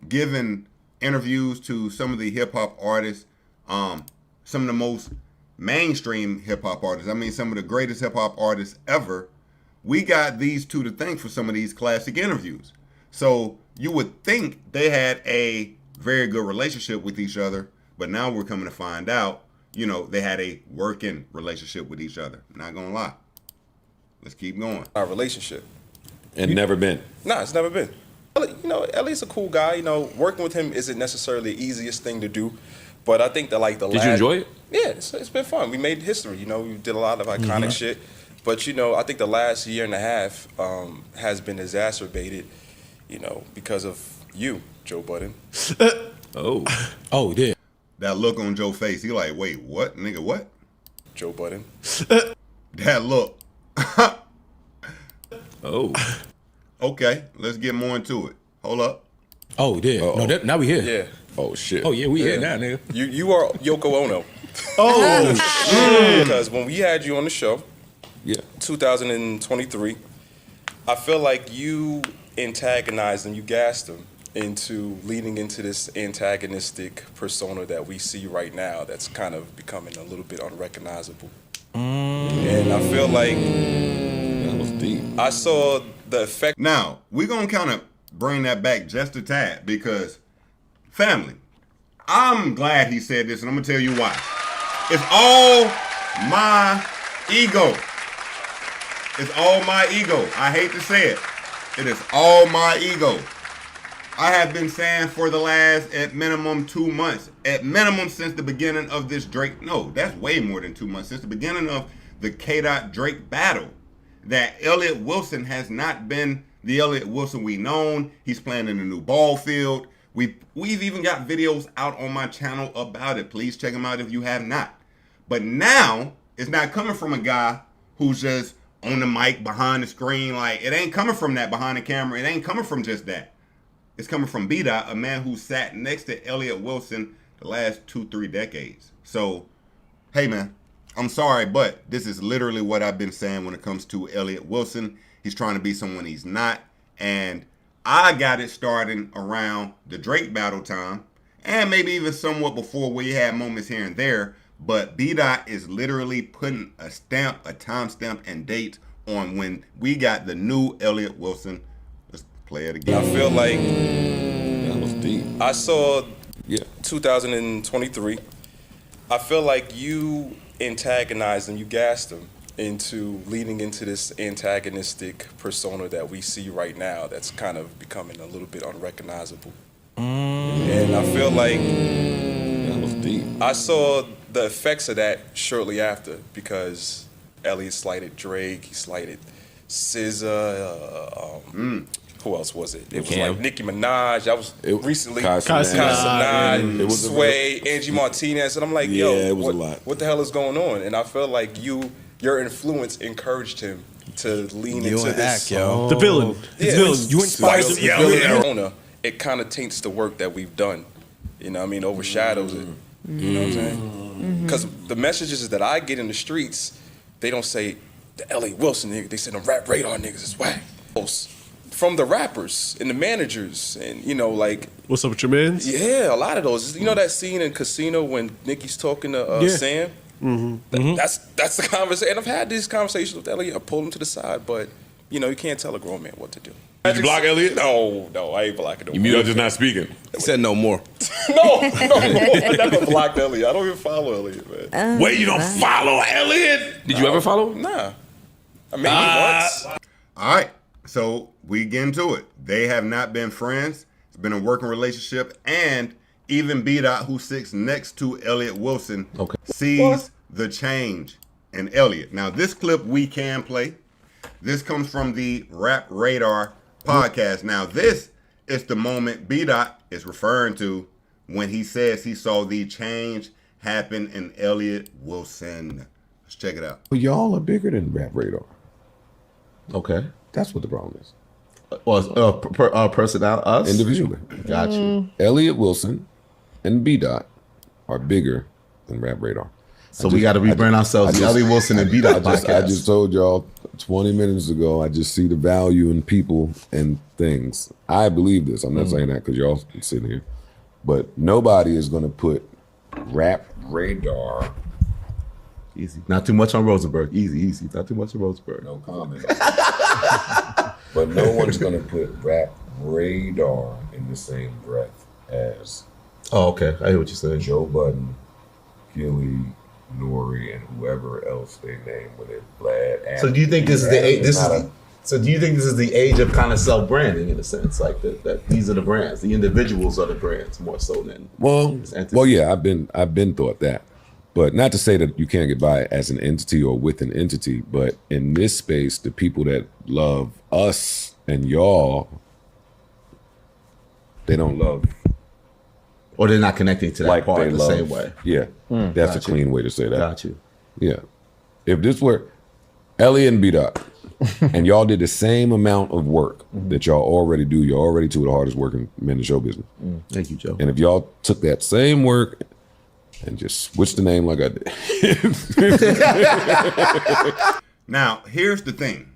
giving interviews to some of the hip-hop artists, some of the most mainstream hip-hop artists, I mean, some of the greatest hip-hop artists ever, we got these two to thank for some of these classic interviews. So you would think they had a very good relationship with each other, but now we're coming to find out, you know, they had a working relationship with each other. Not gonna lie. Let's keep going. Our relationship. And never been. Nah, it's never been. You know, Elliott's a cool guy. You know, working with him isn't necessarily the easiest thing to do, but I think that like the Did you enjoy it? Yeah, it's been fun. We made history. You know, we did a lot of iconic shit. But you know, I think the last year and a half has been exacerbated. You know, because of you, Joe Budden. Oh, yeah. That look on Joe's face, he like, wait, what, nigga, what? Joe Budden. That look. Oh. Okay, let's get more into it. Hold up. Oh, yeah. No, now we here. Yeah. Oh, shit. Oh, yeah, we here now, nigga. You are Yoko Ono. Oh, Because when we had you on the show, 2023, I feel like you antagonized and you gassed him into leading into this antagonistic persona that we see right now that's kind of becoming a little bit unrecognizable. And I feel like that was deep. I saw the effect. Now, we're going to kind of bring that back just a tad because, family, I'm glad he said this, and I'm going to tell you why. It's all my ego. It's all my ego. I hate to say it. It is all my ego. I have been saying for the last, at minimum, 2 months, at minimum since the beginning of this Drake, no, that's way more than 2 months, since the beginning of the K-Dot-Drake battle, that Elliott Wilson has not been the Elliott Wilson we known. He's playing in a new ball field. We've even got videos out on my channel about it. Please check them out if you have not. But now, it's not coming from a guy who's just on the mic, behind the screen. Like, it ain't coming from that behind the camera. It ain't coming from just that. It's coming from B-Dot, a man who sat next to Elliott Wilson the last 2-3 decades. So, hey, man, I'm sorry, but this is literally what I've been saying when it comes to Elliott Wilson. He's trying to be someone he's not. And I got it starting around the Drake battle time, and maybe even somewhat before we had moments here and there. But B-Dot is literally putting a stamp, a timestamp, and date on when we got the new Elliott Wilson. Let's play it again. I feel like that was deep. I saw 2023. I feel like you antagonized and you gassed him into leading into this antagonistic persona that we see right now that's kind of becoming a little bit unrecognizable. And I feel like that was deep. I saw the effects of that shortly after because Elliott slighted Drake, he slighted SZA, who else was it? It was like Nicki Minaj. I was recently Casanaj, Sway, Angie Martinez, and I'm like, yo, it was a lot. What the hell is going on? And I feel like your influence encouraged him to lean into this. The villain. Yeah, You inspired him. It kind of taints the work that we've done. You know what I mean? Overshadows it. You know what I'm saying? Because the messages that I get in the streets, they don't say the Elliott Wilson nigga. They say the rap radar niggas is whack. From the rappers and the managers and, you know, like... What's up with your mans? Yeah, a lot of those. You know that scene in Casino when Nicki's talking to Sam? That's the conversation. And I've had these conversations with Elliott. I pulled him to the side, but, you know, you can't tell a grown man what to do. Did you block Elliott? No, I ain't blocking him. You mean you're just not speaking? He said no more. No, I never blocked Elliott. I don't even follow Elliott, man. Wait, you don't follow Elliott? Did you ever follow him? Nah. I mean, once. All right, so we get into it. They have not been friends. It's been a working relationship, and even B-Dot, who sits next to Elliott Wilson, sees the change in Elliott. Now, this clip we can play. This comes from the Rap Radar podcast. Now, this is the moment B-Dot is referring to when he says he saw the change happen in Elliott Wilson. Let's check it out. Well, y'all are bigger than Rap Radar. Okay. That's what the problem is. Personnel, us? Individually. Got you. Elliott Wilson and B-Dot are bigger than Rap Radar. So we got to rebrand ourselves. Elliott Wilson and B-Dot podcast. I just told y'all 20 minutes ago, I just see the value in people and things. I believe this. I'm not saying that because y'all sitting here. But nobody is going to put Rap Radar. Easy. Not too much on Rosenberg. Easy. Not too much on Rosenberg. No comment. But no one's going to put Rap Radar in the same breath as... Oh, okay. I hear what you're saying. Joe Budden, Gilly, Nori, and whoever else they name when they're Vlad. So do you think this is So do you think this is the age of kind of self-branding in a sense, like that these are the brands, the individuals are the brands more so than Yeah, I've been thought that, but not to say that you can't get by as an entity or with an entity, but in this space, the people that love us and y'all, they don't love, or they're not connecting to that like part they the love. same way. Yeah, that's a Got you. clean way to say that. Got you. Yeah, if this were Elliott and B-Dot, and y'all did the same amount of work that y'all already do, you're already two of the hardest working men in show business. Thank you, Joe. And if y'all took that same work and just switched the name like I did. Now, here's the thing.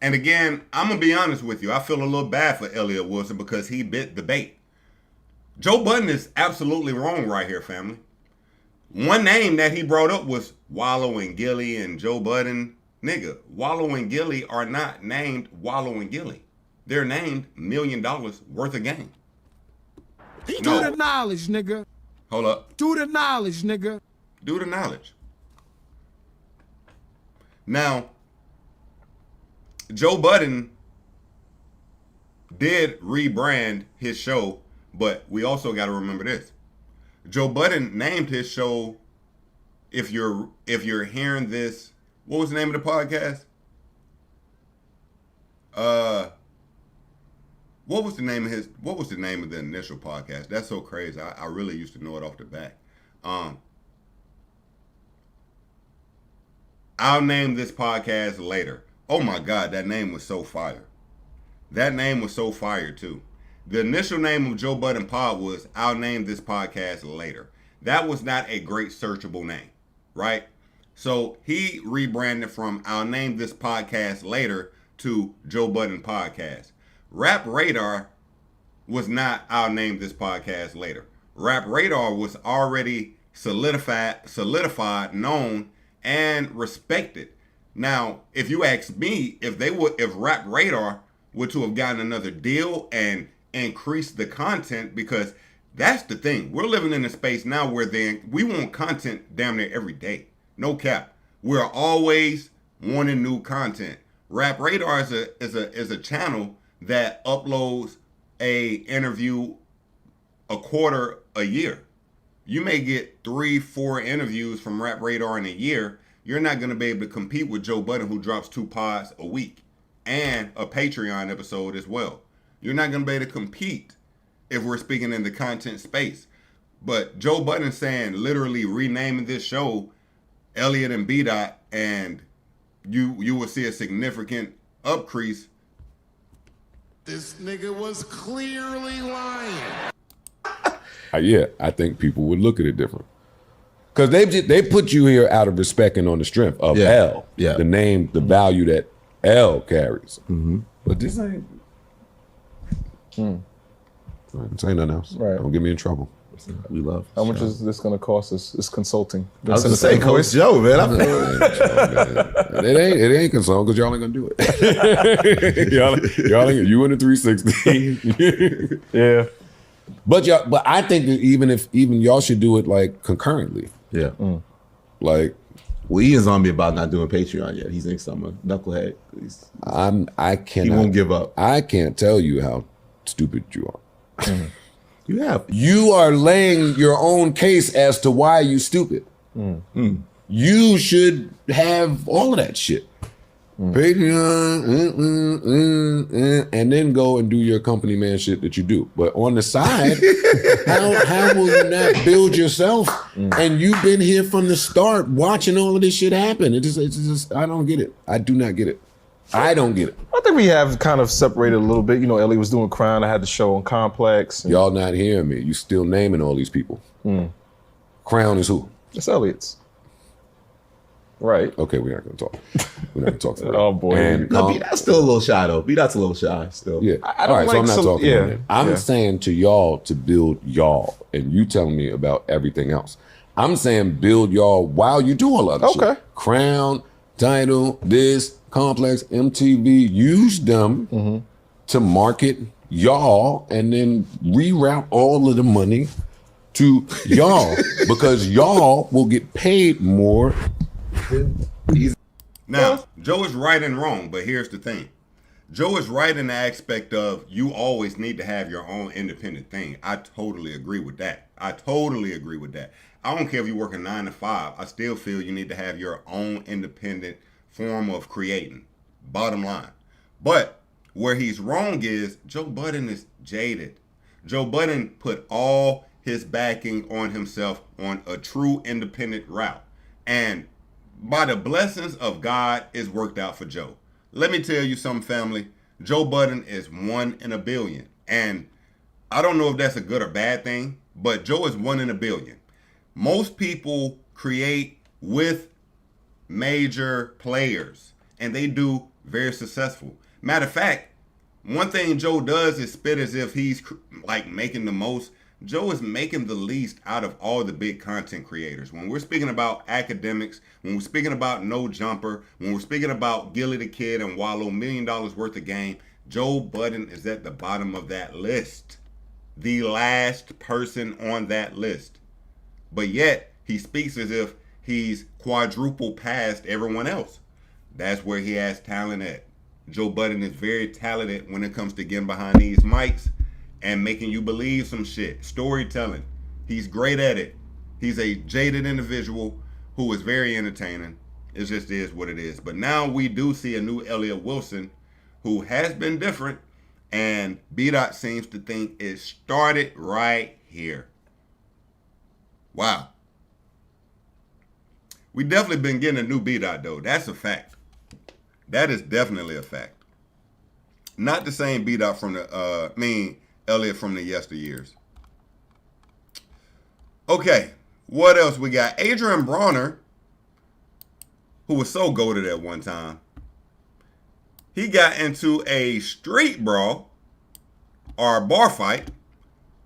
And again, I'm going to be honest with you. I feel a little bad for Elliott Wilson because he bit the bait. Joe Budden is absolutely wrong right here, family. One name that he brought up was Wallow and Gilly and Joe Budden. Nigga, Wallow and Gilly are not named Wallow and Gilly. They're named $1 million worth of game. Do the knowledge, nigga. Hold up. Do the knowledge, nigga. Do the knowledge. Now, Joe Budden did rebrand his show, but we also got to remember this. Joe Budden named his show, if you're hearing this, what was the name of the podcast? What was the name of the initial podcast? That's so crazy. I really used to know it off the bat. I'll name this podcast later. Oh my God, that name was so fire. That name was so fire too. The initial name of Joe Budden Pod was I'll name this podcast later. That was not a great searchable name, right? So he rebranded from I'll name this podcast later to Joe Budden Podcast. Rap Radar was not I'll name this podcast later. Rap Radar was already solidified, known, and respected. Now, if you ask me, if Rap Radar were to have gotten another deal and increased the content, because that's the thing. We're living in a space now where we want content damn near every day. No cap. We're always wanting new content. Rap Radar is a channel that uploads a interview a quarter a year. You may get 3-4 interviews from Rap Radar in a year. You're not going to be able to compete with Joe Budden, who drops 2 pods a week and a Patreon episode as well. You're not going to be able to compete if we're speaking in the content space. But Joe Budden saying, literally renaming this show Elliott and B-Dot, and you will see a significant increase. This nigga was clearly lying. Yeah, I think people would look at it different. Because they put you here out of respect and on the strength of L. Yeah. The name, the value that L carries. Mm-hmm. But this ain't. This ain't nothing else. Right. Don't get me in trouble. We love. How much is this going to cost us? It's consulting. I was going to say, Coach Joe, man. It ain't consulting because y'all ain't going to do it. y'all ain't. You in the 360. Yeah. But I think that even y'all should do it like concurrently. Yeah. Like, well, Ian's on me about not doing Patreon yet. He thinks I'm a knucklehead. I cannot. He won't give up. I can't tell you how stupid you are. You are laying your own case as to why you stupid. You should have all of that shit. Patreon, and then go and do your company man shit that you do. But on the side, how will you not build yourself? And you've been here from the start watching all of this shit happen. It's just I don't get it. I do not get it. I don't get it. I think we have kind of separated a little bit. You know, Elliott was doing Crown. I had the show on Complex. Y'all not hearing me. You still naming all these people. Crown is who? It's Elliott's. Right. Okay, we're not going to talk. We're not going to talk. Oh, boy. And, no, B-Dot's still a little shy, though. B-Dot's a little shy still. Yeah. All right, so I'm not talking about that. I'm saying to y'all to build y'all, and you telling me about everything else. I'm saying build y'all while you do all other shit. Crown, Title, this, Complex, MTV, use them to market y'all and then reroute all of the money to y'all because y'all will get paid more. Now, Joe is right and wrong, but here's the thing. Joe is right in the aspect of you always need to have your own independent thing. I totally agree with that. I don't care if you work a 9 to 5. I still feel you need to have your own independent form of creating. Bottom line. But where he's wrong is Joe Budden is jaded. Joe Budden put all his backing on himself on a true independent route. And by the blessings of God, it's worked out for Joe. Let me tell you something, family. Joe Budden is 1 in a billion. And I don't know if that's a good or bad thing, but Joe is 1 in a billion. Most people create with major players, and they do very successful. Matter of fact, one thing Joe does is spit as if he's like making the most. Joe is making the least out of all the big content creators. When we're speaking about academics, when we're speaking about No Jumper, when we're speaking about Gilly the Kid and Wallow, $1 million worth of game, Joe Budden is at the bottom of that list. The last person on that list. But yet, he speaks as if he's quadruple past everyone else. That's where he has talent at. Joe Budden is very talented when it comes to getting behind these mics and making you believe some shit. Storytelling. He's great at it. He's a jaded individual who is very entertaining. It just is what it is. But now we do see a new Elliott Wilson who has been different, and B-Dot seems to think it started right here. Wow. We definitely been getting a new B-Dot though. That's a fact. That is definitely a fact. Not the same B-Dot from the, Elliott from the yesteryears. Okay, what else we got? Adrian Bronner, who was so goated at one time. He got into a street brawl or a bar fight.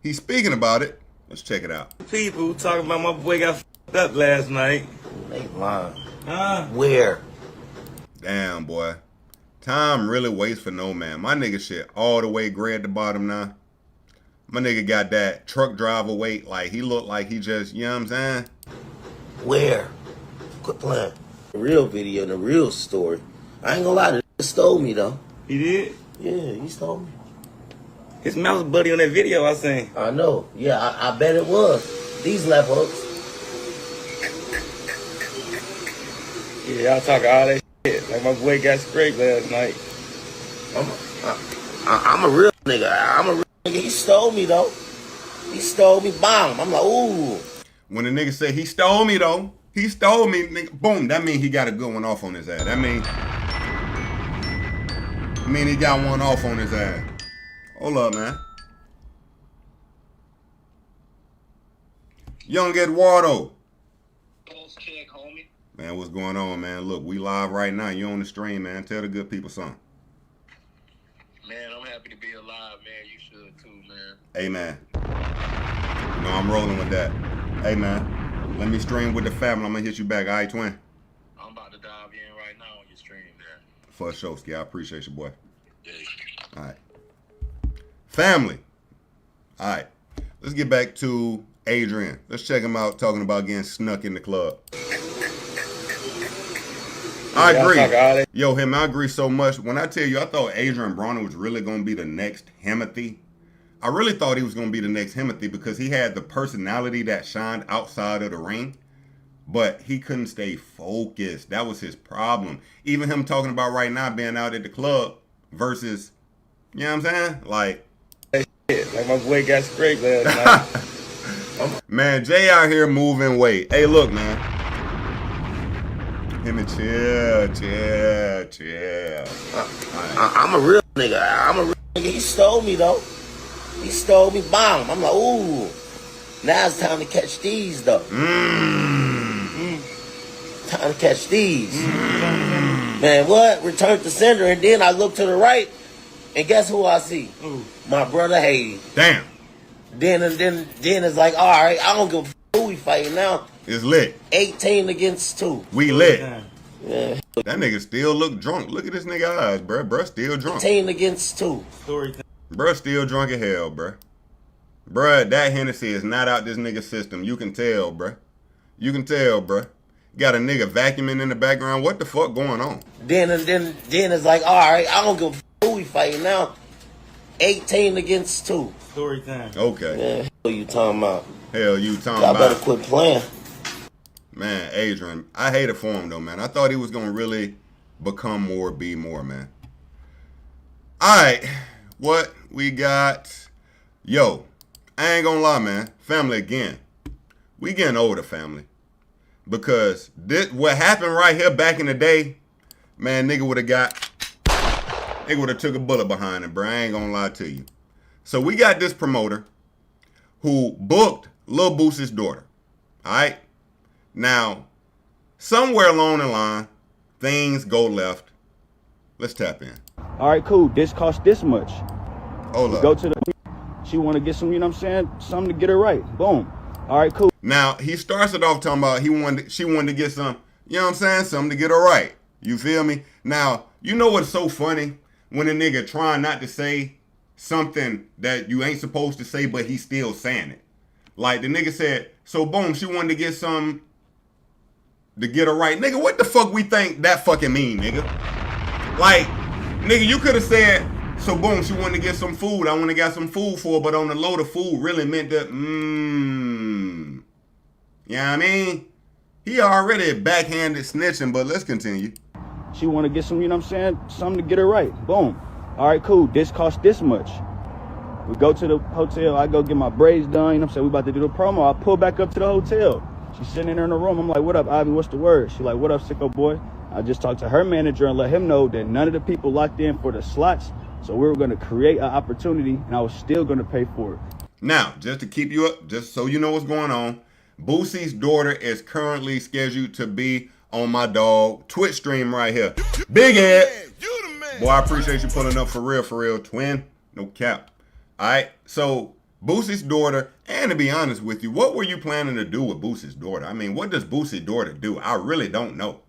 He's speaking about it. Let's check it out. People talking about my boy got f***ed up last night. They lying. Huh? Where? Damn, boy. Time really waits for no man. My nigga shit all the way gray at the bottom now. My nigga got that truck driver weight. Like, he looked like he just, you know what I'm saying? Where? Quit playing. The real video, the real story. I ain't gonna lie, he stole me, though. He did? Yeah, he stole me. His mouse buddy on that video I seen. I know. Yeah, I bet it was. These left hooks. Yeah, y'all talking all that shit. Like my boy got scraped last night. I'm a real nigga. I'm a real nigga. He stole me, though. He stole me. Bomb. I'm like, ooh. When the nigga say he stole me, though, he stole me, nigga, boom, that mean he got a good one off on his ass. That mean he got one off on his ass. Hold up, man. Young Eduardo. Man, what's going on, man? Look, we live right now. You on the stream, man. Tell the good people something. Man, I'm happy to be alive, man. You should too, man. Hey, man. You know I'm rolling with that. Hey, man. Let me stream with the family. I'm going to hit you back. All right, twin? I'm about to dive in right now on your stream, man. For sure, Ski. I appreciate you, boy. Yeah. All right. Family. All right. Let's get back to Adrian. Let's check him out talking about getting snuck in the club. I agree. Yo, I agree so much. When I tell you, I thought Adrian Bronner was really going to be the next Himothy. I really thought he was going to be the next Himothy because he had the personality that shined outside of the ring, but he couldn't stay focused. That was his problem. Even him talking about right now being out at the club versus, you know what I'm saying? Like my boy got scraped last night. Man, Jay out here moving weight. Hey, look, man. Him and chill. I'm a real nigga. I'm a real nigga. He stole me, though. He stole me. Bomb. I'm like, ooh. Now it's time to catch these, though. Time to catch these. Man, what? Return to sender, and then I look to the right, and guess who I see? My brother Haiti. Damn. Then it's like, all right, I don't give a f*** who we fighting now. It's lit. 18 against 2. We lit. Yeah. That nigga still look drunk. Look at this nigga eyes, bruh. Bruh still drunk. 18 against 2. Bruh still drunk as hell, bruh. Bruh, that Hennessy is not out this nigga's system. You can tell, bruh. You can tell, bruh. Got a nigga vacuuming in the background. What the fuck going on? Then it's like, all right, I don't give a f*** who we fighting now, 18 against 2. Story time. Okay. Man, hell you talking about? Hell you talking Y'all about? better quit playing. Man, Adrian, I hated for him though, man. I thought he was gonna really become more, be more, man. All right, what we got? Yo, I ain't gonna lie, man. Family again. We getting older, family. Because this, what happened right here back in the day, man, nigga would have took a bullet behind it, bro. I ain't gonna lie to you. So we got this promoter who booked Lil Boosie's daughter. All right. Now, somewhere along the line, things go left. Let's tap in. All right, cool. This costs this much. Hold up. Go to the. She want to get some, you know what I'm saying? Something to get her right. Boom. All right, cool. Now, he starts it off talking about she wanted to get some, you know what I'm saying? Something to get her right. You feel me? Now, you know what's so funny? When a nigga trying not to say something that you ain't supposed to say, but he's still saying it. Like the nigga said, so boom, she wanted to get some to get her right. Nigga, what the fuck we think that fucking mean, nigga? Like, nigga, you could have said, so boom, she wanted to get some food. I want to get some food for her, but on the load of food really meant that, you know what I mean? He already backhanded snitching, but let's continue. She want to get some, you know what I'm saying? Something to get her right. Boom. All right, cool. This costs this much. We go to the hotel. I go get my braids done. You know what I'm saying? We about to do the promo. I pull back up to the hotel. She's sitting in there in the room. I'm like, what up, Ivy? What's the word? She like, what up, sicko boy? I just talked to her manager and let him know that none of the people locked in for the slots. So we were going to create an opportunity, and I was still going to pay for it. Now, just to keep you up, just so you know what's going on, Boosie's daughter is currently scheduled to be on my dog Twitch stream right here. Big Ed. Boy, I appreciate you pulling up for real, twin. No cap. All right. So Boosie's daughter, and to be honest with you, what were you planning to do with Boosie's daughter? I mean, what does Boosie's daughter do? I really don't know.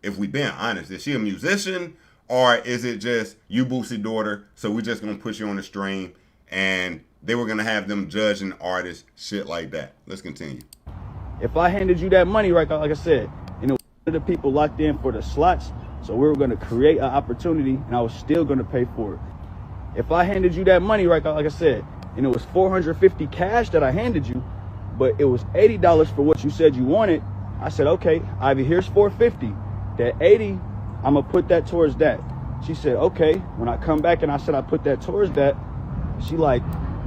If we being honest, is she a musician or is it just you Boosie's daughter? So we just gonna put you on the stream and they were gonna have them judging artists, shit like that. Let's continue. If I handed you that money, right, like I said, you know, the people locked in for the slots, so we were going to create an opportunity, and I was still going to pay for it. If I handed you that money, right, like I said, and it was $450 cash that I handed you, but it was $80 for what you said you wanted, I said, okay, Ivy, here's $450. That $80, I'm going to put that towards that. She said, okay. When I come back and I said I put that towards that, she like,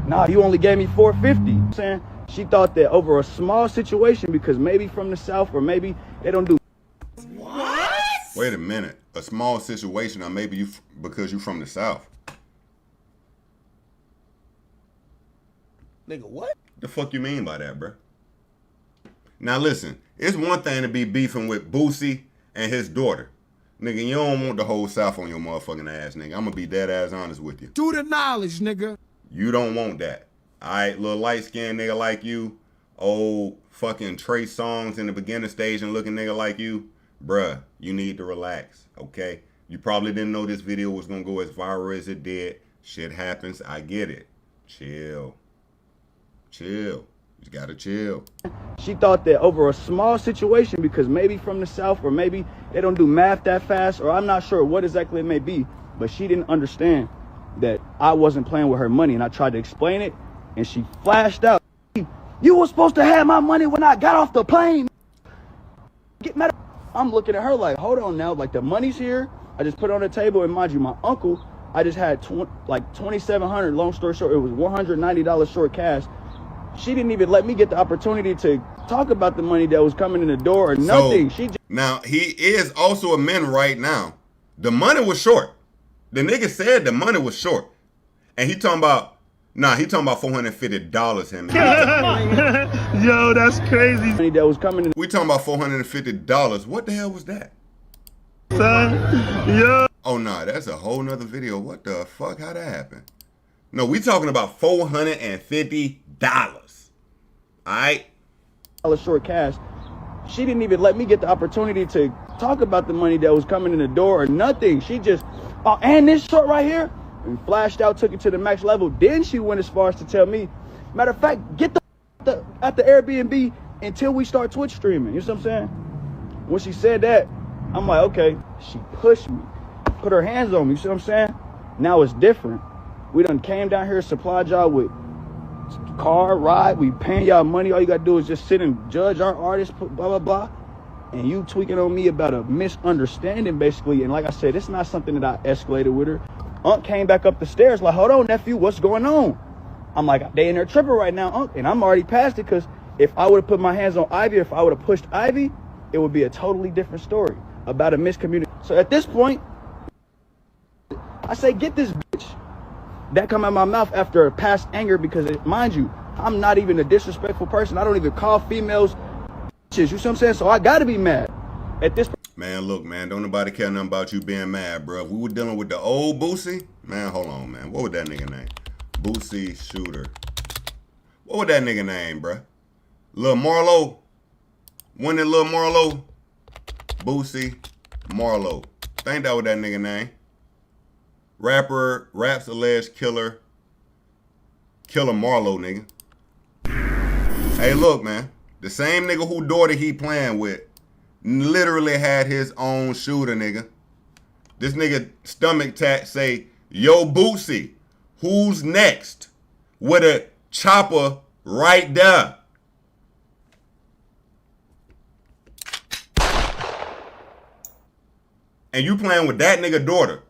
nah, you only gave me $450. I'm saying, she thought that over a small situation, because maybe from the South or maybe they don't do. What? Wait a minute. A small situation, or maybe you because you from the South. Nigga, what? The fuck you mean by that, bro? Now listen, it's one thing to be beefing with Boosie and his daughter. Nigga, you don't want the whole South on your motherfucking ass, nigga. I'm gonna be dead ass honest with you. Do the knowledge, nigga. You don't want that. Alright, little light-skinned nigga like you, old fucking Trey Songz in the beginning stage and looking nigga like you, bruh, you need to relax, okay? You probably didn't know this video was gonna go as viral as it did. Shit happens, I get it. Chill. Chill. You gotta chill. She thought that over a small situation, because maybe from the South or maybe they don't do math that fast, or I'm not sure what exactly it may be, but she didn't understand that I wasn't playing with her money, and I tried to explain it, and she flashed out. You were supposed to have my money when I got off the plane. Get mad. I'm looking at her like, hold on now, like the money's here. I just put it on the table, and mind you, my uncle, I just had like $2,700. Long story short, it was $190 short cash. She didn't even let me get the opportunity to talk about the money that was coming in the door or nothing. So, now, he is also a man right now. The money was short. The nigga said the money was short. And he talking about, he talking about $450 him. Yo, that's crazy. Money that was coming in. We talking about $450. What the hell was that? Son, yo. Oh, nah, that's a whole nother video. What the fuck? How'd that happen? No, we talking about $450. All right? Short cash. She didn't even let me get the opportunity to talk about the money that was coming in the door or nothing. She just, oh, and this short right here, and flashed out, took it to the max level. Then she went as far as to tell me, matter of fact, get at the Airbnb until we start Twitch streaming. You know what I'm saying? When she said that, I'm like, okay. She pushed me, put her hands on me. You see what I'm saying? Now it's different. We done came down here, supplied y'all with car, ride, we paying y'all money. All you gotta do is just sit and judge our artists, blah, blah, blah. And you tweaking on me about a misunderstanding, basically. And like I said, it's not something that I escalated with her. Unc came back up the stairs like, hold on, nephew, what's going on? I'm like, they in there tripping right now, Unc. And I'm already past it, because if I would have put my hands on Ivy, if I would have pushed Ivy, it would be a totally different story about a miscommunication. So at this point, I say, get this bitch. That come out my mouth after past anger, because mind you, I'm not even a disrespectful person. I don't even call females bitches, you see what I'm saying? So I gotta be mad at this. Man, look, man, don't nobody care nothing about you being mad, bro. If we were dealing with the old Boosie, man, hold on, man. What was that nigga name? Boosie Shooter. What was that nigga name, bro? Lil Marlowe. Wasn't it Lil Marlowe? Boosie Marlowe. Think that was that nigga name. Rapper, raps alleged killer Marlowe, nigga. Hey, look, man. The same nigga who daughter he playing with literally had his own shooter, nigga. This nigga stomach tat say, yo, Boosie, who's next? With a chopper right there. And you playing with that nigga daughter.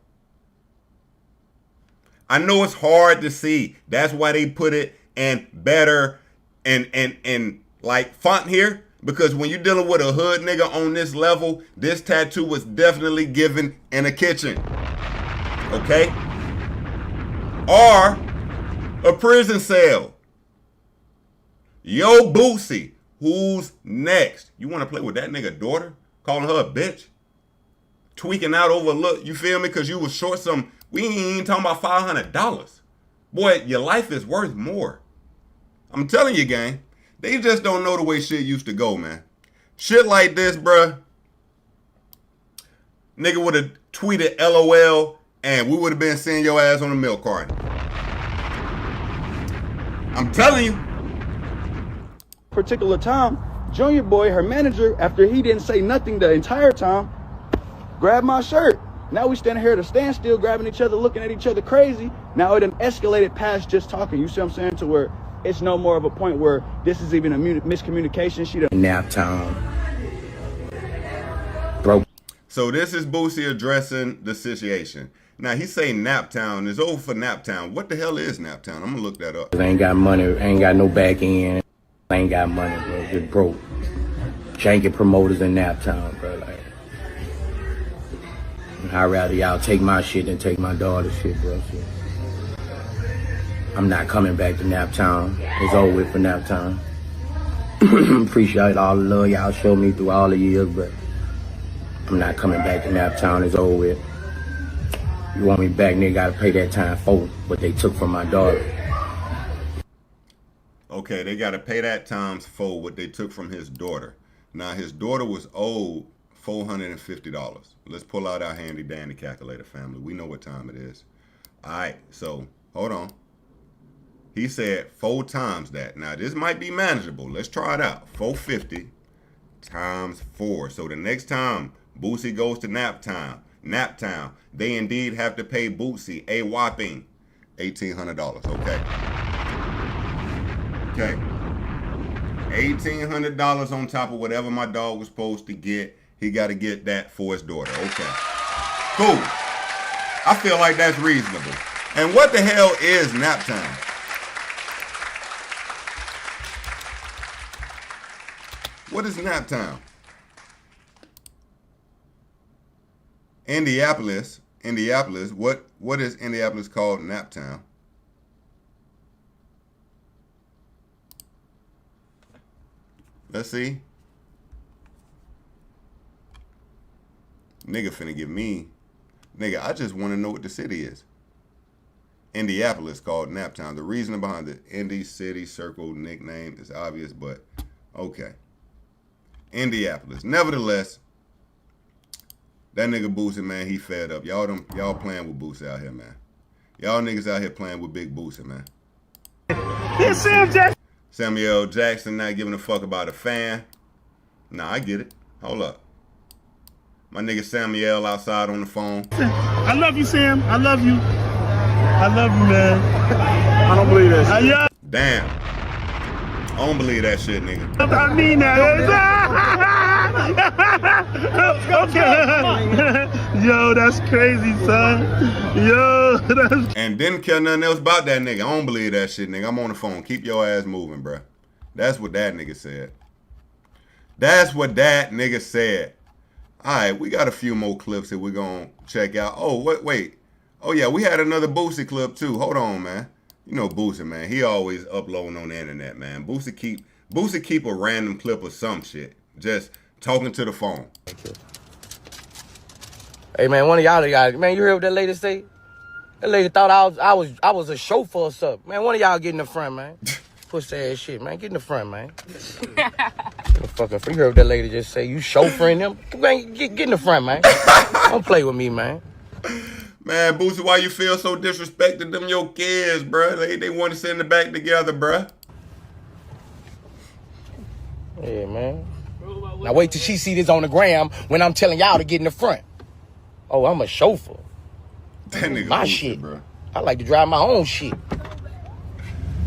I know it's hard to see. That's why they put it in better and like font here. Because when you're dealing with a hood nigga on this level, this tattoo was definitely given in a kitchen. Okay? Or a prison cell. Yo, Boosie, who's next? You want to play with that nigga daughter? Calling her a bitch? Tweaking out over a look, you feel me? Because you was short some, we ain't even talking about $500. Boy, your life is worth more. I'm telling you, gang. They just don't know the way shit used to go, man. Shit like this, bruh. Nigga would have tweeted LOL and we would have been seeing your ass on the milk carton. I'm telling you. Particular time, Junior Boy, her manager, after he didn't say nothing the entire time, grabbed my shirt. Now we standing here at a standstill, grabbing each other, looking at each other crazy. Now it done escalated past just talking. You see what I'm saying? To where it's no more of a point where this is even a miscommunication. She done nap time. Bro. So this is Boosie addressing the situation. Now he say Naptown is over for Naptown. What the hell is Naptown? I'm gonna look that up. I ain't got money, ain't got no back end. I ain't got money, bro. Just broke. Janky promoters in Naptown, bro. Like, I'd rather y'all take my shit than take my daughter's shit, bro. So, I'm not coming back to Naptown. It's over with for Naptown. Appreciate all the love y'all showed me through all the years, but I'm not coming back to Naptown. It's over with. You want me back, nigga, gotta pay that time for what they took from my daughter. Okay, they gotta pay that times for what they took from his daughter. Now his daughter was owed $450. Let's pull out our handy dandy calculator, family. We know what time it is. All right, so hold on. He said 4 times that. Now this might be manageable. Let's try it out. 450 times 4. So the next time Boosie goes to Naptown, they indeed have to pay Boosie a whopping $1,800. Okay. Okay. $1,800 on top of whatever my dog was supposed to get. He got to get that for his daughter. Okay. Cool. I feel like that's reasonable. And what the hell is Naptown? What is Naptown? Indianapolis. What is Indianapolis called Naptown? Let's see. Nigga finna give me. Nigga, I just want to know what the city is. Indianapolis called Naptown. The reason behind it, Indy City Circle nickname is obvious, but okay. Indianapolis. Nevertheless, that nigga Boosie, man, he fed up. Y'all playing with Boosie out here, man. Y'all niggas out here playing with big Boosie, man. Samuel Jackson not giving a fuck about a fan. Nah, I get it. Hold up. My nigga Samuel outside on the phone. I love you, Sam. I love you. I love you, man. I don't believe that shit. Damn. I don't believe that shit, nigga. I mean that. Yo, that's crazy, son. Yo, that's... And didn't care nothing else about that nigga. I don't believe that shit, nigga. I'm on the phone. Keep your ass moving, bruh. That's what that nigga said. That's what that nigga said. All right, we got a few more clips that we're going to check out. Oh, wait. Oh, yeah, we had another Boosie clip, too. Hold on, man. You know Boosie, man. He always uploading on the internet, man. Boosie keep a random clip of some shit. Just talking to the phone. Hey, man, one of y'all guys, man, you heard what that lady say? That lady thought I was a chauffeur or something. Man, one of y'all get in the front, man. Push that ass shit, man. Get in the front, man. Fucking, you heard what that lady just say? You chauffeuring them? Man, get in the front, man. Don't play with me, man. Man, Boosie, why you feel so disrespected them your kids, bruh? They want to sit in the back together, bruh. Yeah, man. Now wait till she see this on the gram when I'm telling y'all to get in the front. Oh, I'm a chauffeur. That nigga my Boosie, shit. Bro. I like to drive my own shit.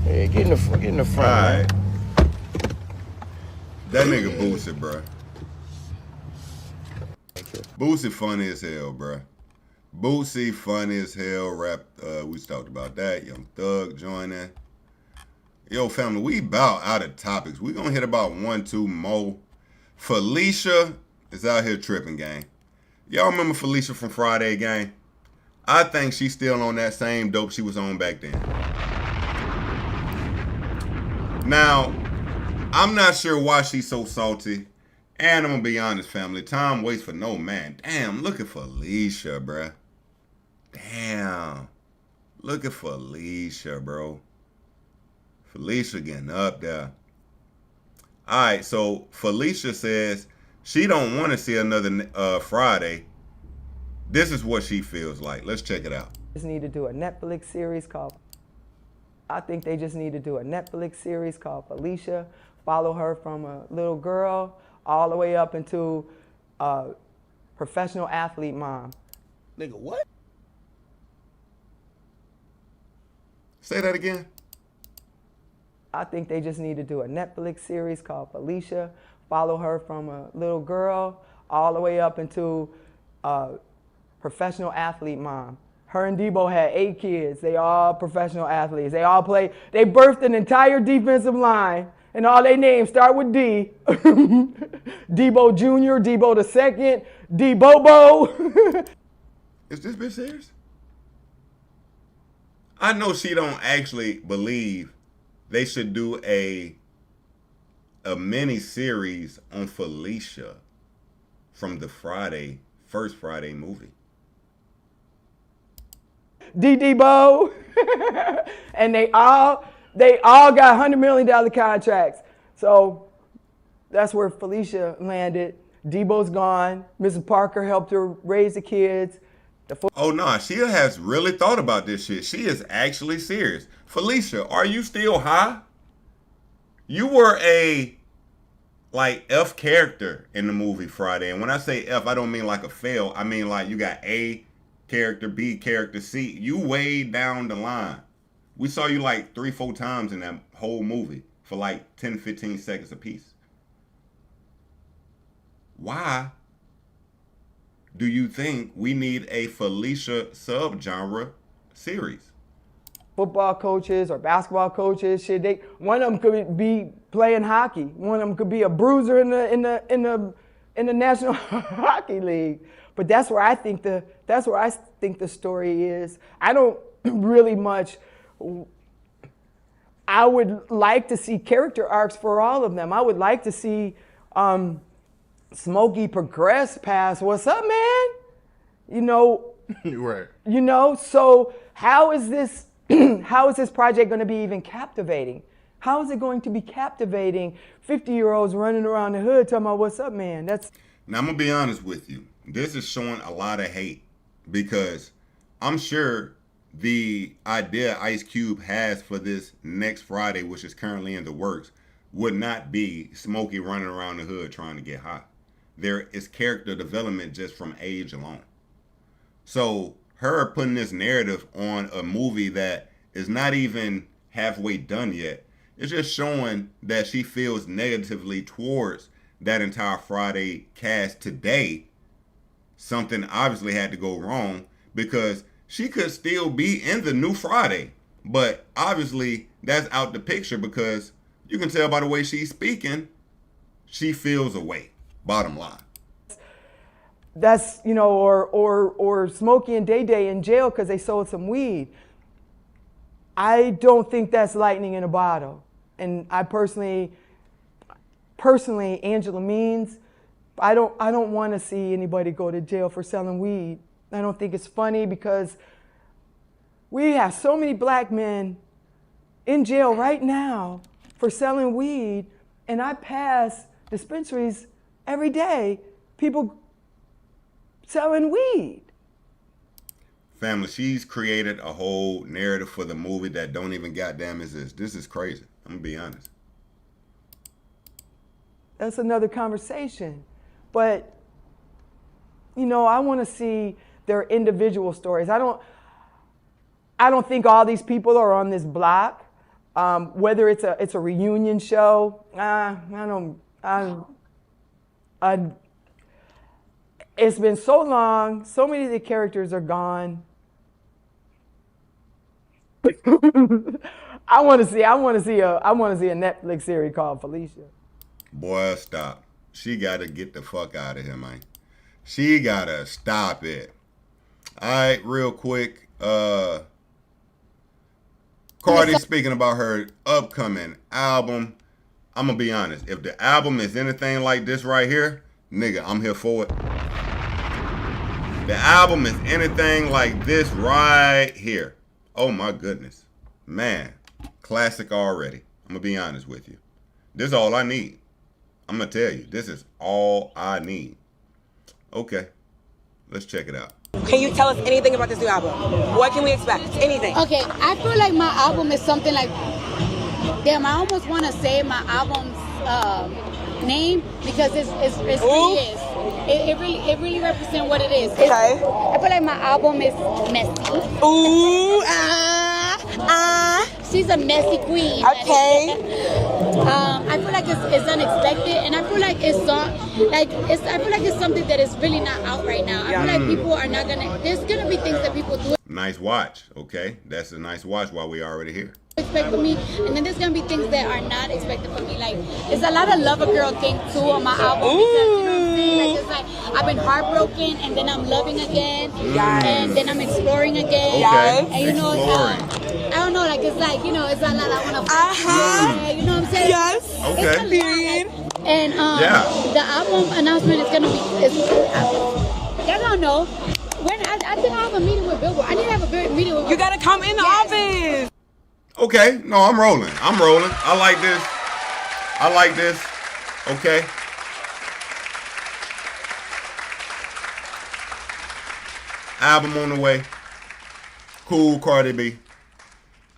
Yeah, get in the front, man. Right. That nigga Boosie, bruh. Boosie funny as hell, bruh. Boosie funny as hell. Rap. We talked about that. Young Thug joining. Yo, family, we about out of topics. We gonna hit about 1-2 more. Felicia is out here tripping, gang. Y'all remember Felicia from Friday, gang? I think she's still on that same dope she was on back then. Now, I'm not sure why she's so salty. And I'm gonna be honest, family. Time waits for no man. Damn, look at Felicia, bruh. Damn. Look at Felicia, bro. Felicia getting up there. All right, so Felicia says she don't want to see another Friday. This is what she feels like. Let's check it out. Just need to do a Netflix series called. I think they just need to do a Netflix series called Felicia. Follow her from a little girl all the way up into a professional athlete mom. Nigga, what? Say that again. I think they just need to do a Netflix series called Felicia. Follow her from a little girl all the way up into a professional athlete mom. Her and Debo had 8 kids. They all professional athletes. They all play. They birthed an entire defensive line, and all their names start with D. Debo Jr., Debo the second, D-Bobo. Is this bitch serious? I know she don't actually believe they should do a mini series on Felicia from the first Friday movie. D-Bo. And they all got $100 million contracts. So that's where Felicia landed. Debo's gone. Mrs. Parker helped her raise the kids. Oh, no, she has really thought about this shit. She is actually serious. Felicia, are you still high? You were a, F character in the movie Friday. And when I say F, I don't mean like a fail. I mean like you got A character, B character, C. You way down the line. We saw you 3-4 times in that whole movie for 10-15 seconds apiece. Why do you think we need a Felicia subgenre series? Football coaches or basketball coaches, one of them could be playing hockey. One of them could be a bruiser in the National Hockey League. But that's where I think the story is. I don't really much. I would like to see character arcs for all of them. I would like to see Smokey progress past what's up, man. Right. So how is this project going to be even captivating? How is it going to be captivating 50-year-olds running around the hood talking about what's up, man? Now, I'm going to be honest with you. This is showing a lot of hate because I'm sure the idea Ice Cube has for this next Friday, which is currently in the works, would not be Smokey running around the hood trying to get high. There is character development just from age alone. So her putting this narrative on a movie that is not even halfway done yet, it's just showing that she feels negatively towards that entire Friday cast today. Something obviously had to go wrong because she could still be in the new Friday. But obviously that's out the picture because you can tell by the way she's speaking, she feels away. Bottom line. That's, you know, or Smokey and Day Day in jail because they sold some weed. I don't think that's lightning in a bottle. And I personally, Angela Means, I don't want to see anybody go to jail for selling weed. I don't think it's funny because we have so many black men in jail right now for selling weed, and I pass dispensaries every day, people selling weed. Family, she's created a whole narrative for the movie that don't even goddamn exist. This is crazy. I'm gonna be honest. That's another conversation. But, you know, I want to see their individual stories. I don't think all these people are on this block. Whether it's a reunion show, it's been so long. So many of the characters are gone. I want to see a Netflix series called Felicia. Boy, stop. She got to get the fuck out of here, man. She got to stop it. All right, real quick. Cardi speaking about her upcoming album. I'm going to be honest. If the album is anything like this right here, nigga, I'm here for it. The album is anything like this right here. Oh, my goodness. Man, classic already. I'm going to be honest with you. This is all I need. I'm going to tell you, this is all I need. Okay, let's check it out. Can you tell us anything about this new album? What can we expect? Anything. Okay, I feel like my album is something like, damn, I almost want to say my album's name because it really is. It really represents what it is. Okay. I feel like my album is messy. Ooh, She's a messy queen. Okay. I feel like it's unexpected, and I feel like it's something that is really not out right now. I feel like people are not gonna. There's gonna be things that people do. Nice watch. Okay, that's a nice watch while we already here. Expect from me, and then there's gonna be things that are not expected from me. Like it's a lot of lover girl thing too on my album because you know what I'm saying. Like it's like I've been heartbroken, and then I'm loving again, and then I'm exploring again. Okay. And you know, I don't know, like it's like you know, it's a lot I wanna. You know what I'm saying? Yes. Okay. And the album announcement is gonna be. I don't know. When I think I have a meeting with Billboard. I need to have a meeting with. You gotta come in the office. Okay, no, I'm rolling. I like this. Okay. Album on the way. Cool, Cardi B.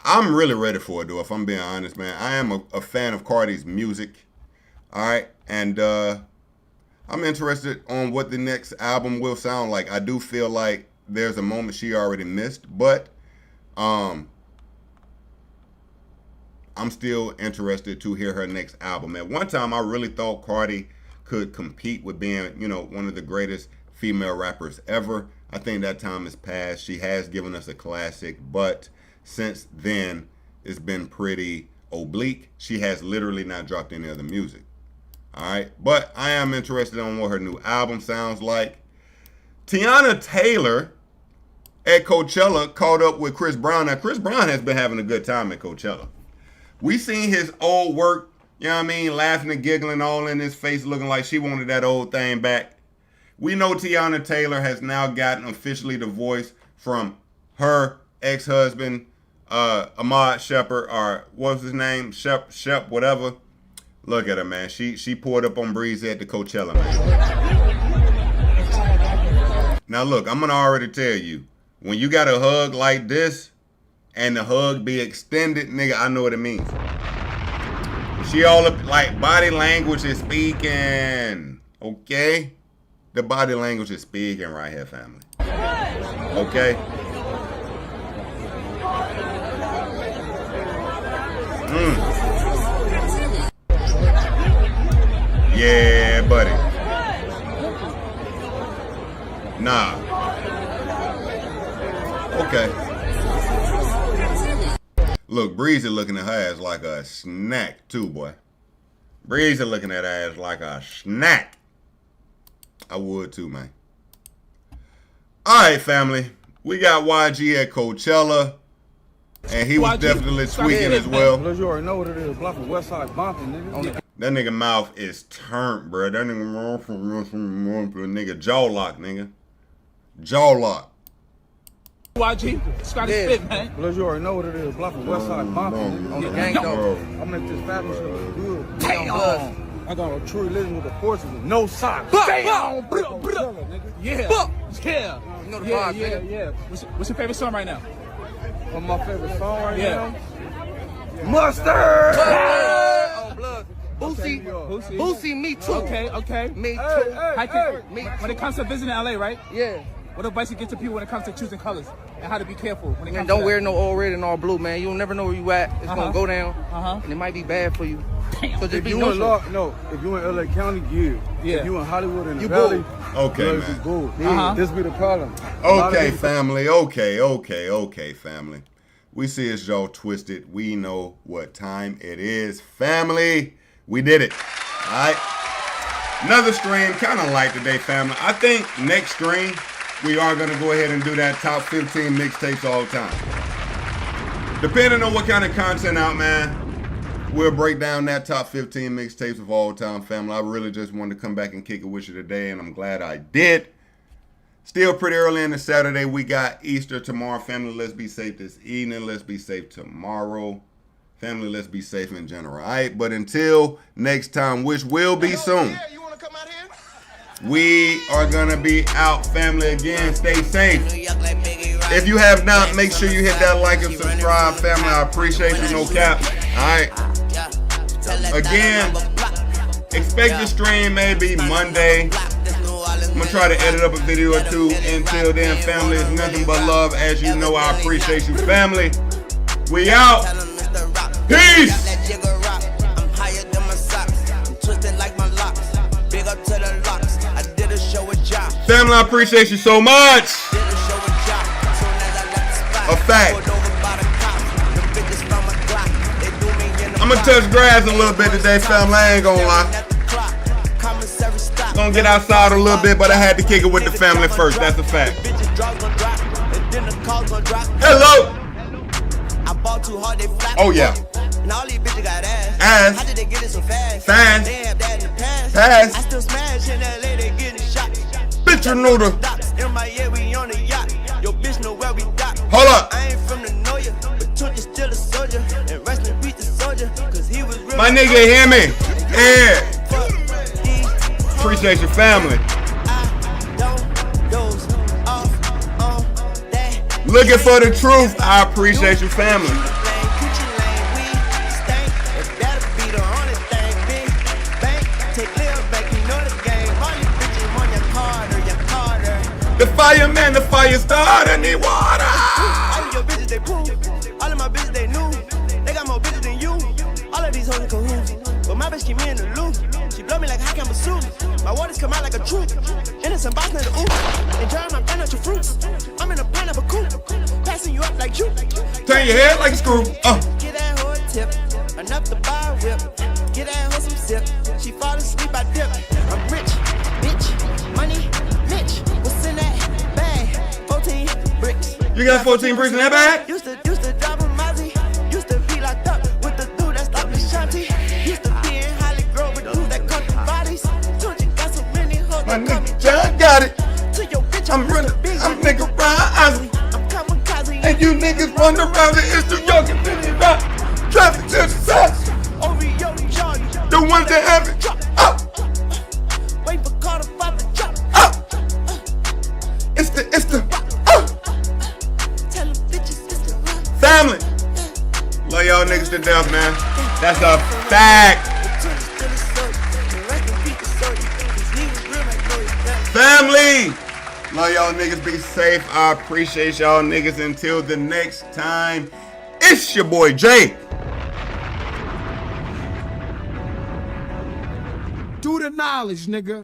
I'm really ready for it, though, if I'm being honest, man. I am a fan of Cardi's music. All right, and I'm interested on what the next album will sound like. I do feel like there's a moment she already missed, but I'm still interested to hear her next album. At one time, I really thought Cardi could compete with being, you know, one of the greatest female rappers ever. I think that time has passed. She has given us a classic, but since then, it's been pretty oblique. She has literally not dropped any other music. All right, but I am interested on what her new album sounds like. Tiana Taylor at Coachella caught up with Chris Brown. Now, Chris Brown has been having a good time at Coachella. We seen his old work, you know what I mean, laughing and giggling all in his face, looking like she wanted that old thing back. We know Tiana Taylor has now gotten officially the voice from her ex-husband, Ahmad Shepard, or what was his name? Shep, whatever. Look at her, man. She poured up on Breezy at the Coachella, man. Now, look, I'm going to already tell you, when you got a hug like this and the hug be extended, nigga, I know what it means. She all up, like, body language is speaking, okay? The body language is speaking right here, family. Okay? Yeah, buddy. Nah. Okay. Look, Breezy looking at her ass like a snack too, boy. Breezy looking at her ass like a snack. I would too, man. All right, family. We got YG at Coachella, and he was definitely tweaking as well. You already know what it is. Bluffing West Side bumping, nigga. That nigga mouth is turned, bro. That nigga jaw lock, nigga. Jaw lock. YG, Scotty spit, man. You already know what it is. Bluffing West Side bumping on the gang though. I make this fabulous shit look good. Damn. I got a true living with the forces with no socks. Damn. Yeah. Yeah. You know the vibe, nigga. Yeah. What's your favorite song right now? What's my favorite song right now? Mustard! Oh, blood. Boosie, me too. Okay. Me too. When it comes to visiting LA, right? Yeah. What advice you give to people when it comes to choosing colors and how to be careful when it comes Don't to wear no all red and all blue, man. You'll never know where you at. It's gonna go down, and it might be bad for you. Damn. So just If be you in if you in LA County, yeah. If you in Hollywood in the Valley, Okay, man. man. This be the problem. Okay, family. Okay, family. We see it's y'all twisted. We know what time it is. Family, we did it. All right. Another stream, kind of light today, family. I think next stream, we are going to go ahead and do that top 15 mixtapes all the time. Depending on what kind of content out, man, we'll break down that top 15 mixtapes of all time, family. I really just wanted to come back and kick it with you today, and I'm glad I did. Still pretty early in the Saturday. We got Easter tomorrow. Family, let's be safe this evening. Let's be safe tomorrow. Family, let's be safe in general. All right, but until next time, which will be soon, we are going to be out, family. Again, stay safe. If you have not, make sure you hit that like and subscribe, family. I appreciate you, no cap. All right. Again, expect the stream maybe Monday. I'm going to try to edit up a video or two. Until then, family, it's nothing but love. As you know, I appreciate you, family. We out. Peace. Family, I appreciate you so much. A fact. I'm gonna touch grass a little bit today, family. I ain't gonna lie. Gonna get outside a little bit, but I had to kick it with the family first. That's a fact. Hello. Oh yeah. Ass. Fast. Pass. Bitch, you know the. Hold up. My nigga, hear me? Yeah. Appreciate your family. Looking for the truth. I appreciate your family. The fireman, the fire starter, need water. All of your bitches, they prove. All of my bitches, they new. They got more bitches than you. All of these hoes in cahoots. But my bitch keep me in the loop. She blow me like hot camera soup. My waters come out like a troop. Innocent boss, not a oop. Enjoying my out your fruits. I'm in a pineapple coupe. Passing you up like you. Turn your head like a screw. Get that hoe a tip. Enough to buy a whip. Get that hoe some sip. She fall asleep, I dip. I'm rich, bitch, money, Mitch. What's in that bag? 14 bricks. You got 14 bricks in that bag? Used to drive a Mozzie. Used to be locked up with the dude that stopped the shanty. Used to be in Holly Grove with dudes that cut the bodies. Told you got so many hoes that call me John got it. To your bitch, I'm running. I'm nigga Ryan. I'm kamikaze. And you niggas run around the East New York and Philly rock. Traffic to the south. The ones that have it. Up. Wait for Carter about to drop. Up. It's the. Tell them bitches it's the Family. Love y'all niggas to death, man. That's a fact. Family. Love y'all niggas. Be safe. I appreciate y'all niggas. Until the next time, it's your boy Jay. Do the knowledge, nigga.